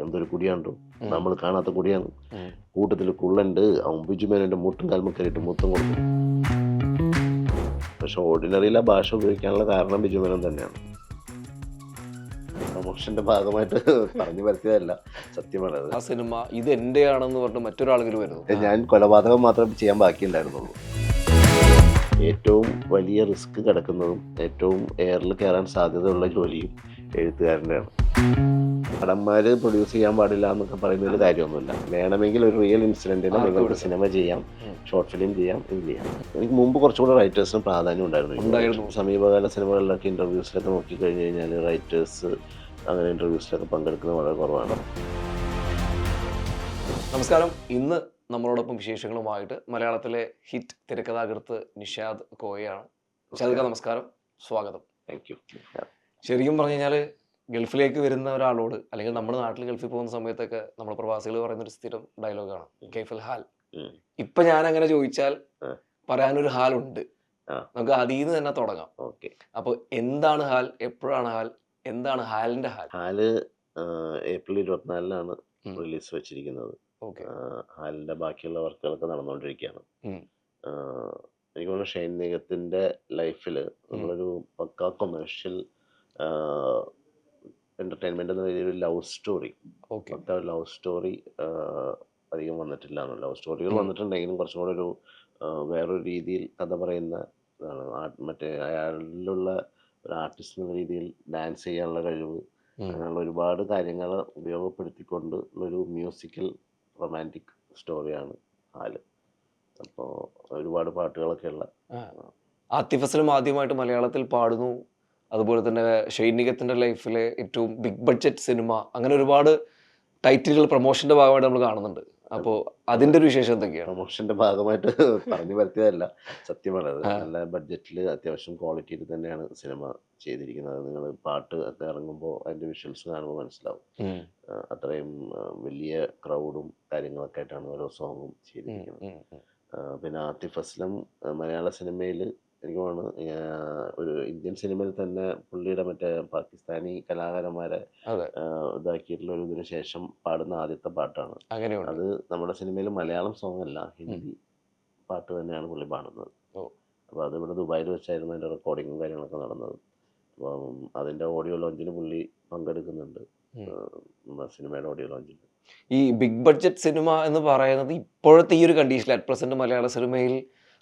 എന്തൊരു കുടിയാണ്ടോ, നമ്മൾ കാണാത്ത കുടിയാണ്. കൂട്ടത്തിൽ കുള്ളുണ്ട്, അവൻ ബിജുമേനോൻ്റെ മുട്ടും കാൽമ കയറിയിട്ട് മുത്തം കൊടുക്കും. പക്ഷെ ഓർഡിനറിയിലെ ഭാഷ ഉപയോഗിക്കാനുള്ള കാരണം ബിജുമേനോൻ തന്നെയാണ്. പ്രൊമോഷന്റെ ഭാഗമായിട്ട് പറഞ്ഞു പരത്തിയതല്ല, സത്യമാണത്. ആ സിനിമ ഇത് എൻ്റെയാണെന്ന് പറഞ്ഞിട്ട് മറ്റൊരാളുകൾ വരുന്നു. ഞാൻ കൊലപാതകം മാത്രം ചെയ്യാൻ ബാക്കിയുണ്ടായിരുന്നുള്ളൂ. ഏറ്റവും വലിയ റിസ്ക് കിടക്കുന്നതും ഏറ്റവും എയറിൽ കയറാൻ സാധ്യതയുള്ള ജോലിയും എഴുത്തുകാരൻ്റെയാണ്. നടന്മാര് പ്രൊഡ്യൂസ് ചെയ്യാൻ പാടില്ല എന്നൊക്കെ പറയുന്നതിൽ കാര്യമൊന്നുമില്ല. വേണമെങ്കിൽ ഒരു റിയൽ ഇൻസിഡന്റിനെ നിങ്ങൾക്ക് സിനിമ ചെയ്യാം, ഷോർട്ട് ഫിലിം ചെയ്യാം, ഇത് ചെയ്യാം. എനിക്ക് മുമ്പ് കുറച്ചുകൂടെ റൈറ്റേഴ്സിന് പ്രാധാന്യം ഉണ്ടായിരുന്നു. സമീപകാല സിനിമകളിലൊക്കെ ഇന്റർവ്യൂസിലൊക്കെ നോക്കിക്കഴിഞ്ഞ് കഴിഞ്ഞാൽ റൈറ്റേഴ്സ് അങ്ങനെ ഇന്റർവ്യൂസിലൊക്കെ പങ്കെടുക്കുന്നത് വളരെ കുറവാണ്. നമസ്കാരം. ഇന്ന് നമ്മളോടൊപ്പം വിശേഷങ്ങളുമായിട്ട് മലയാളത്തിലെ ഹിറ്റ് തിരക്കഥാകൃത്ത് നിഷാദ് കോയയാണ്. നിഷാദ്, നമസ്കാരം, സ്വാഗതം. Thank you. ശരിക്കും പറഞ്ഞു കഴിഞ്ഞാൽ ഗൾഫിലേക്ക് വരുന്ന ഒരാളോട്, അല്ലെങ്കിൽ നമ്മുടെ നാട്ടിൽ ഗൾഫിൽ പോകുന്ന സമയത്തൊക്കെ നമ്മൾ പ്രവാസികൾ പറയുന്നൊരു സ്ഥിരം ഡയലോഗാണ് കൈഫൽ ഹാൽ. ഇപ്പൊ ഞാൻ അങ്ങനെ ചോദിച്ചാൽ പറയാനൊരു ഹാലുണ്ട്. നമുക്ക് അതിൽ നിന്ന് തന്നെ തുടങ്ങാം. ഓക്കെ. അപ്പോൾ എന്താണ് ഹാൽ, എപ്പോഴാണ് ഹാൽ, എന്താണ് ഹാലിന്റെ ഹാൽ? ഹാല് ഏപ്രിൽ 24-നാണ് റിലീസ് വെച്ചിരിക്കുന്നത്. ഓക്കെ. ഹാലിന്റെ ബാക്കിയുള്ള വർക്കുകളൊക്കെ നടന്നുകൊണ്ടിരിക്കുകയാണ്. എനിക്ക് തോന്നുന്നു ഷൈൻ നിഗത്തിന്റെ ലൈഫിൽ നമ്മളൊരു പക്കാ കൊമേഴ്ഷ്യൽ എന്റർടൈൻമെന്റ് എന്ന രീതിയിൽ ഒരു ലവ് സ്റ്റോറി, പക്ക ഒരു ലവ് സ്റ്റോറി അധികം വന്നിട്ടില്ല. ലവ് സ്റ്റോറികൾ വന്നിട്ടുണ്ടെങ്കിലും കുറച്ചും കൂടെ ഒരു വേറൊരു രീതിയിൽ കഥ പറയുന്ന ഇതാണ്. മറ്റേ അയാളിലുള്ള ഒരു ആർട്ടിസ്റ്റ് എന്ന രീതിയിൽ ഡാൻസ് ചെയ്യാനുള്ള കഴിവ്, അങ്ങനെയുള്ള ഒരുപാട് കാര്യങ്ങൾ ഉപയോഗപ്പെടുത്തിക്കൊണ്ട് ഉള്ളൊരു മ്യൂസിക്കൽ റൊമാൻറ്റിക് സ്റ്റോറിയാണ് ഹാല്. അപ്പോൾ ഒരുപാട് പാട്ടുകളൊക്കെ ഉള്ള. ആതിഫ് അസ്ലം ആദ്യമായിട്ട് മലയാളത്തിൽ പാടുന്നു. അതുപോലെ തന്നെ ഷൈൻ നിഗത്തിന്റെ ലൈഫിലെ ഏറ്റവും ബിഗ് ബഡ്ജറ്റ് സിനിമ, അങ്ങനെ ഒരുപാട് ടൈറ്റിലുകൾ പ്രൊമോഷന്റെ ഭാഗമായിട്ട് നമ്മൾ കാണുന്നുണ്ട്. അപ്പോൾ അതിന്റെ ഒരു വിശേഷം എന്തൊക്കെയാണ്? പ്രൊമോഷന്റെ ഭാഗമായിട്ട് പറഞ്ഞു പരത്തിയതല്ല, സത്യമാണത്. നല്ല ബഡ്ജറ്റിൽ അത്യാവശ്യം ക്വാളിറ്റിയിൽ തന്നെയാണ് സിനിമ ചെയ്തിരിക്കുന്നത്. നിങ്ങൾ പാട്ട് ഒക്കെ ഇറങ്ങുമ്പോൾ അതിന്റെ വിഷ്വൽസ് കാണുമ്പോൾ മനസ്സിലാവും. അത്രയും വലിയ ക്രൗഡും കാര്യങ്ങളൊക്കെ ആയിട്ടാണ് ഓരോ സോങ്ങും ചെയ്തിരിക്കുന്നത്. പിന്നെ ആതിഫ് അസ്ലം മലയാള സിനിമയിൽ എനിക്ക് തോന്നുന്നു ഒരു ഇന്ത്യൻ സിനിമയിൽ തന്നെ പുള്ളിയുടെ മറ്റേ പാകിസ്ഥാനി കലാകാരന്മാരെ ഇതാക്കിയിട്ടുള്ള ഒരു ഇതിനു ശേഷം പാടുന്ന ആദ്യത്തെ പാട്ടാണ്. അത് നമ്മുടെ സിനിമയിൽ മലയാളം സോങ് അല്ല, ഹിന്ദി പാട്ട് തന്നെയാണ് പുള്ളി പാടുന്നത്. അപ്പോൾ അത് ഇവിടെ ദുബായിൽ വെച്ചായിരുന്നു അതിൻ്റെ റെക്കോർഡിങ്ങും കാര്യങ്ങളൊക്കെ നടന്നത്. അപ്പം അതിൻ്റെ ഓഡിയോ ലോഞ്ചിന് പുള്ളി പങ്കെടുക്കുന്നുണ്ട്, സിനിമയുടെ ഓഡിയോ ലോഞ്ചിൽ. ഈ ബിഗ് ബഡ്ജറ്റ് സിനിമ എന്ന് പറയുന്നത് ഇപ്പോഴത്തെ ഈ ഒരു കണ്ടീഷനിൽ അറ്റ് പ്രസന്റ് മലയാള സിനിമയിൽ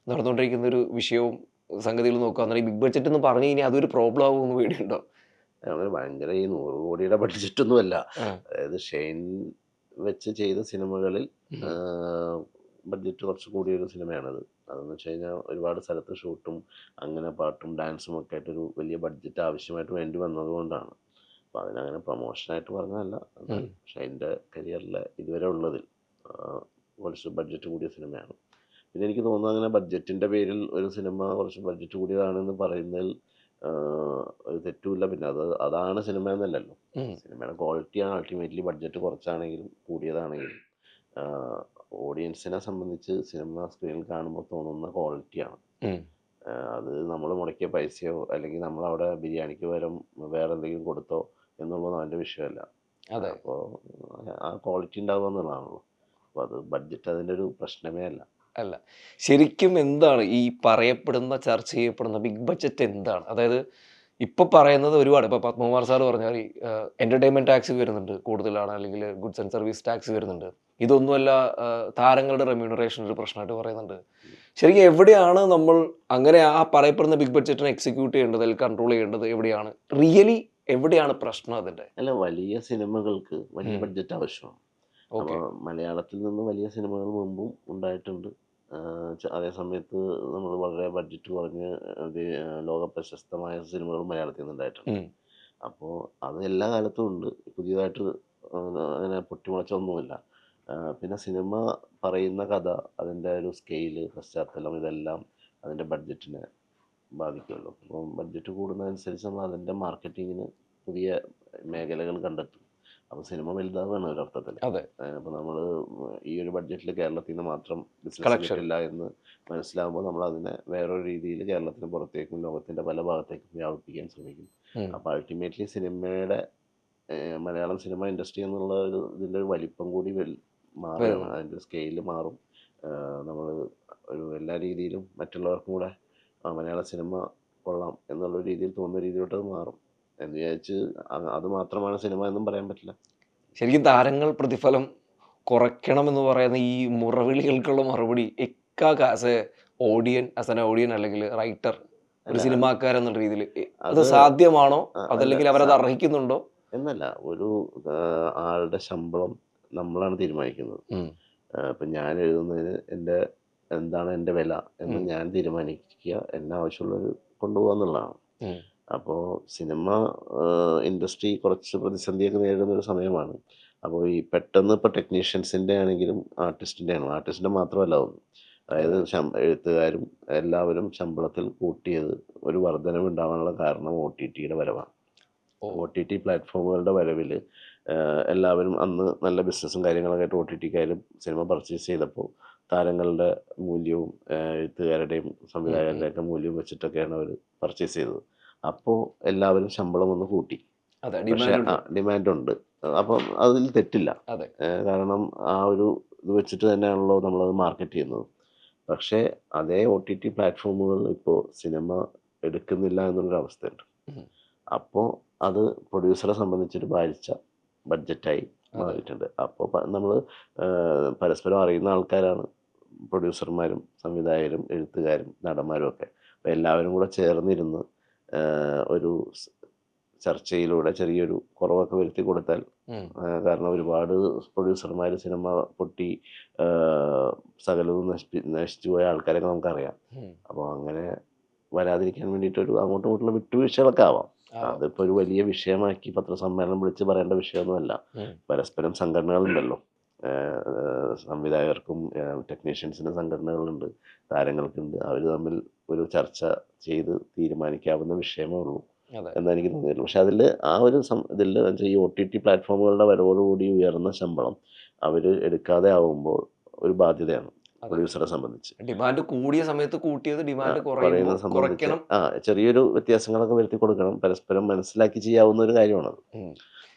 നടന്നുകൊണ്ടിരിക്കുന്ന ഒരു വിഷയവും സംഗതികൾ നോക്കുക. ഈ ബിഗ് ബഡ്ജറ്റ് എന്ന് പറഞ്ഞു കഴിഞ്ഞാൽ അതൊരു പ്രോബ്ലം ആകുമെന്ന് പേടിയുണ്ടോ? അങ്ങനെ ഭയങ്കര ഈ 100 കോടിയുടെ ബഡ്ജറ്റൊന്നുമല്ല. അതായത് ഷെയ്ൻ വെച്ച് ചെയ്ത സിനിമകളിൽ ബഡ്ജറ്റ് കുറച്ച് കൂടിയൊരു സിനിമയാണത്. അതെന്ന് വെച്ച് കഴിഞ്ഞാൽ ഒരുപാട് സ്ഥലത്ത് ഷൂട്ടും അങ്ങനെ പാട്ടും ഡാൻസും ഒക്കെ ആയിട്ടൊരു വലിയ ബഡ്ജറ്റ് ആവശ്യമായിട്ട് വേണ്ടി വന്നതുകൊണ്ടാണ്. അപ്പോൾ അതിനങ്ങനെ പ്രൊമോഷനായിട്ട് പറഞ്ഞതല്ല. ഷൈൻ്റെ കരിയറിലെ ഇതുവരെ ഉള്ളതിൽ കുറച്ച് ബഡ്ജറ്റ് കൂടിയ സിനിമയാണ്. പിന്നെ എനിക്ക് തോന്നുന്നു അങ്ങനെ ബഡ്ജറ്റിൻ്റെ പേരിൽ ഒരു സിനിമ കുറച്ച് ബഡ്ജറ്റ് കൂടിയതാണെന്ന് പറയുന്നതിൽ ഒരു തെറ്റുമില്ല. പിന്നെ അതാണ് സിനിമ എന്നല്ലല്ലോ. സിനിമയുടെ ക്വാളിറ്റിയാണ് അൾട്ടിമേറ്റ്ലി. ബഡ്ജറ്റ് കുറച്ചാണെങ്കിലും കൂടിയതാണെങ്കിലും ഓഡിയൻസിനെ സംബന്ധിച്ച് സിനിമ സ്ക്രീനിൽ കാണുമ്പോൾ തോന്നുന്ന ക്വാളിറ്റിയാണ്. അത് നമ്മൾ മുടക്കിയ പൈസയോ അല്ലെങ്കിൽ നമ്മളവിടെ ബിരിയാണിക്ക് പകരം വേറെ എന്തെങ്കിലും കൊടുത്തോ എന്നുള്ളതൊന്നും അതിൻ്റെ വിഷയമല്ല. അപ്പോൾ ആ ക്വാളിറ്റി ഉണ്ടാവുക എന്നുള്ളതാണല്ലോ. അപ്പോൾ അത് ബഡ്ജറ്റ് അതിൻ്റെ ഒരു പ്രശ്നമേ അല്ല. ശരിക്കും എന്താണ് ഈ പറയപ്പെടുന്ന, ചർച്ച ചെയ്യപ്പെടുന്ന ബിഗ് ബഡ്ജറ്റ് എന്താണ്? അതായത് ഇപ്പൊ പറയുന്നത് ഒരുപാട്, ഇപ്പൊ പത്മകുമാർ സാർ പറഞ്ഞാൽ ഈ എന്റർടൈൻമെന്റ് ടാക്സ് വരുന്നുണ്ട് കൂടുതലാണ്, അല്ലെങ്കിൽ ഗുഡ്സ് ആൻഡ് സർവീസ് ടാക്സ് വരുന്നുണ്ട്. ഇതൊന്നുമല്ല താരങ്ങളുടെ റെമ്യൂണറേഷൻ ഒരു പ്രശ്നമായിട്ട് പറയുന്നുണ്ട്. ശരിക്കും എവിടെയാണ് നമ്മൾ അങ്ങനെ ആ പറയപ്പെടുന്ന ബിഗ് ബഡ്ജറ്റിനെ എക്സിക്യൂട്ട് ചെയ്യേണ്ടത്, അല്ലെങ്കിൽ കൺട്രോൾ ചെയ്യേണ്ടത് എവിടെയാണ്? റിയലി എവിടെയാണ് പ്രശ്നം അതിന്റെ? അല്ല, വലിയ സിനിമകൾക്ക് വലിയ ബഡ്ജറ്റ് ആവശ്യമാണ്. അപ്പോൾ മലയാളത്തിൽ നിന്ന് വലിയ സിനിമകൾ മുമ്പും ഉണ്ടായിട്ടുണ്ട്. അതേ സമയത്ത് നമ്മൾ വളരെ ബഡ്ജറ്റ് കുറഞ്ഞ് ലോക പ്രശസ്തമായ സിനിമകൾ മലയാളത്തിൽ നിന്ന് ഉണ്ടായിട്ടുണ്ട്. അപ്പോൾ അത് എല്ലാ കാലത്തും ഉണ്ട്, പുതിയതായിട്ട് അങ്ങനെ പൊട്ടിമുളച്ചൊന്നുമില്ല. പിന്നെ സിനിമ പറയുന്ന കഥ, അതിൻ്റെ ഒരു സ്കെയില്, പശ്ചാത്തലം, ഇതെല്ലാം അതിൻ്റെ ബഡ്ജറ്റിനെ ബാധിക്കുമല്ലോ. അപ്പോൾ ബഡ്ജറ്റ് കൂടുന്നതനുസരിച്ച് നമ്മൾ അതിൻ്റെ മാർക്കറ്റിങ്ങിന് പുതിയ മേഖലകൾ കണ്ടെത്തും. അപ്പോൾ സിനിമ വലുതാവുകയാണ് ഒരർത്ഥത്തിൽ. അപ്പോൾ നമ്മൾ ഈ ഒരു ബഡ്ജറ്റിൽ കേരളത്തിൽ നിന്ന് മാത്രം ബിസിനസ് കിട്ടില്ല എന്ന് മനസ്സിലാകുമ്പോൾ നമ്മൾ അതിനെ വേറൊരു രീതിയിൽ കേരളത്തിന് പുറത്തേക്കും ലോകത്തിൻ്റെ പല ഭാഗത്തേക്കും വ്യാപിപ്പിക്കാൻ ശ്രമിക്കും. അപ്പോൾ അൾട്ടിമേറ്റ്ലി സിനിമയുടെ മലയാളം സിനിമ ഇൻഡസ്ട്രി എന്നുള്ള ഒരു ഇതിൻ്റെ ഒരു വലിപ്പം കൂടി മാറുകയാണ്. വരുന്നുണ്ട്. അതിൻ്റെ സ്കെയില് മാറും. നമ്മൾ ഒരു എല്ലാ രീതിയിലും മറ്റുള്ളവർക്കും കൂടെ മലയാള സിനിമ കൊള്ളാം എന്നുള്ള രീതിയിൽ തോന്നുന്ന രീതിയിലോട്ട് അത് മാറും എന്ന് വിചാരിച്ച് അത് മാത്രമാണ് സിനിമ എന്നും പറയാൻ പറ്റില്ല. ശരിക്കും താരങ്ങൾ പ്രതിഫലം കുറയ്ക്കണമെന്ന് പറയുന്ന ഈ മുറവിളികൾക്കുള്ള മറുപടി ആസ് എ ആസ് എൻ ഓഡിയൻ അല്ലെങ്കിൽ റൈറ്റർ ഒരു അല്ല സിനിമാക്കാരൻ എന്നുള്ള രീതിയിൽ അത് അത് സാധ്യമാണോ, അല്ല അതല്ലെങ്കിൽ അവരത് അർഹിക്കുന്നുണ്ടോ? എന്നല്ല, ഒരു ആളുടെ ശമ്പളം നമ്മളാണ് തീരുമാനിക്കുന്നത്. ഉം. ഇപ്പം ഞാൻ എഴുതുന്നതിന് എന്താണ് എൻ്റെ വില എന്ന് ഞാൻ തീരുമാനിക്കുക, എന്നെ ആവശ്യമുള്ളവർ കൊണ്ടുപോകുക എന്നുള്ളതാണ്. ഉം. അപ്പോൾ സിനിമ ഇൻഡസ്ട്രി കുറച്ച് പ്രതിസന്ധിയൊക്കെ നേരിടുന്ന ഒരു സമയമാണ്. അപ്പോൾ ഈ പെട്ടെന്ന് ഇപ്പോൾ ടെക്നീഷ്യൻസിൻ്റെ ആണെങ്കിലും ആർട്ടിസ്റ്റിൻ്റെ മാത്രമല്ല ഒന്നും, അതായത് എഴുത്തുകാരും എല്ലാവരും ശമ്പളത്തിൽ കൂട്ടിയത് ഒരു വർധനവ് ഉണ്ടാവാനുള്ള കാരണം OTTയുടെ വരവാണ്. OTT പ്ലാറ്റ്ഫോമുകളുടെ വരവിൽ എല്ലാവരും അന്ന് നല്ല ബിസിനസ്സും കാര്യങ്ങളൊക്കെ ആയിട്ട് OTTക്കാരും സിനിമ പർച്ചേസ് ചെയ്തപ്പോൾ താരങ്ങളുടെ മൂല്യവും എഴുത്തുകാരുടെയും സംവിധായകരുടെയൊക്കെ മൂല്യവും വെച്ചിട്ടൊക്കെയാണ് അവർ പർച്ചേസ് ചെയ്തത്. അപ്പോൾ എല്ലാവരും ശമ്പളം ഒന്ന് കൂട്ടി. പക്ഷേ ഡിമാൻഡുണ്ട്. അപ്പം അതിൽ തെറ്റില്ല. കാരണം ആ ഒരു ഇത് വെച്ചിട്ട് തന്നെയാണല്ലോ നമ്മളത് മാർക്കറ്റ് ചെയ്യുന്നത്. പക്ഷേ അതേ OTT പ്ലാറ്റ്ഫോമുകൾ ഇപ്പോൾ സിനിമ എടുക്കുന്നില്ല എന്നുള്ളൊരവസ്ഥയുണ്ട്. അപ്പോൾ അത് പ്രൊഡ്യൂസറെ സംബന്ധിച്ചൊരു ഭാരിച്ച ബഡ്ജറ്റായി മാറിയിട്ടുണ്ട്. അപ്പോൾ നമ്മൾ പരസ്പരം അറിയുന്ന ആൾക്കാരാണ് പ്രൊഡ്യൂസർമാരും സംവിധായകരും എഴുത്തുകാരും നടന്മാരും ഒക്കെ. അപ്പോൾ എല്ലാവരും കൂടെ ചേർന്നിരുന്ന് ഒരു ചർച്ചയിലൂടെ ചെറിയൊരു കുറവൊക്കെ വരുത്തി കൊടുത്താൽ, കാരണം ഒരുപാട് പ്രൊഡ്യൂസർമാർ സിനിമ പൊട്ടി സകലവും നശിച്ചു പോയ ആൾക്കാരൊക്കെ നമുക്കറിയാം. അപ്പോൾ അങ്ങനെ വരാതിരിക്കാൻ വേണ്ടിയിട്ടൊരു അങ്ങോട്ടും ഇങ്ങോട്ടുള്ള വിട്ടുവീഴ്ചകളൊക്കെ ആവാം. അതിപ്പോൾ ഒരു വലിയ വിഷയമാക്കി പത്രസമ്മേളനം വിളിച്ച് പറയേണ്ട വിഷയമൊന്നുമല്ല. പരസ്പരം സംഘടനകളുണ്ടല്ലോ, സംവിധായകർക്കും ടെക്നീഷ്യൻസിന് സംഘടനകളുണ്ട്, താരങ്ങൾക്കുണ്ട്. അവർ തമ്മിൽ ഒരു ചർച്ച ചെയ്ത് തീരുമാനിക്കാവുന്ന വിഷയമേ ഉള്ളൂ എന്നാണ് എനിക്ക് തോന്നിയിട്ടുള്ളത്. പക്ഷെ അതിൽ ആ ഒരു ഇതിൽ ഈ OTT പ്ലാറ്റ്ഫോമുകളുടെ വരവോടുകൂടി ഉയർന്ന ശമ്പളം അവർ എടുക്കാതെ ആവുമ്പോൾ ഒരു ബാധ്യതയാണ് പ്രൊഡ്യൂസറെ സംബന്ധിച്ച്. ഡിമാൻഡ് കൂടിയ സമയത്ത് കൂട്ടിയത് ഡിമാൻഡ് പറയുന്നത് സംബന്ധിച്ച് ചെറിയൊരു വ്യത്യാസങ്ങളൊക്കെ വരുത്തി കൊടുക്കണം. പരസ്പരം മനസ്സിലാക്കി ചെയ്യാവുന്ന ഒരു കാര്യമാണത്.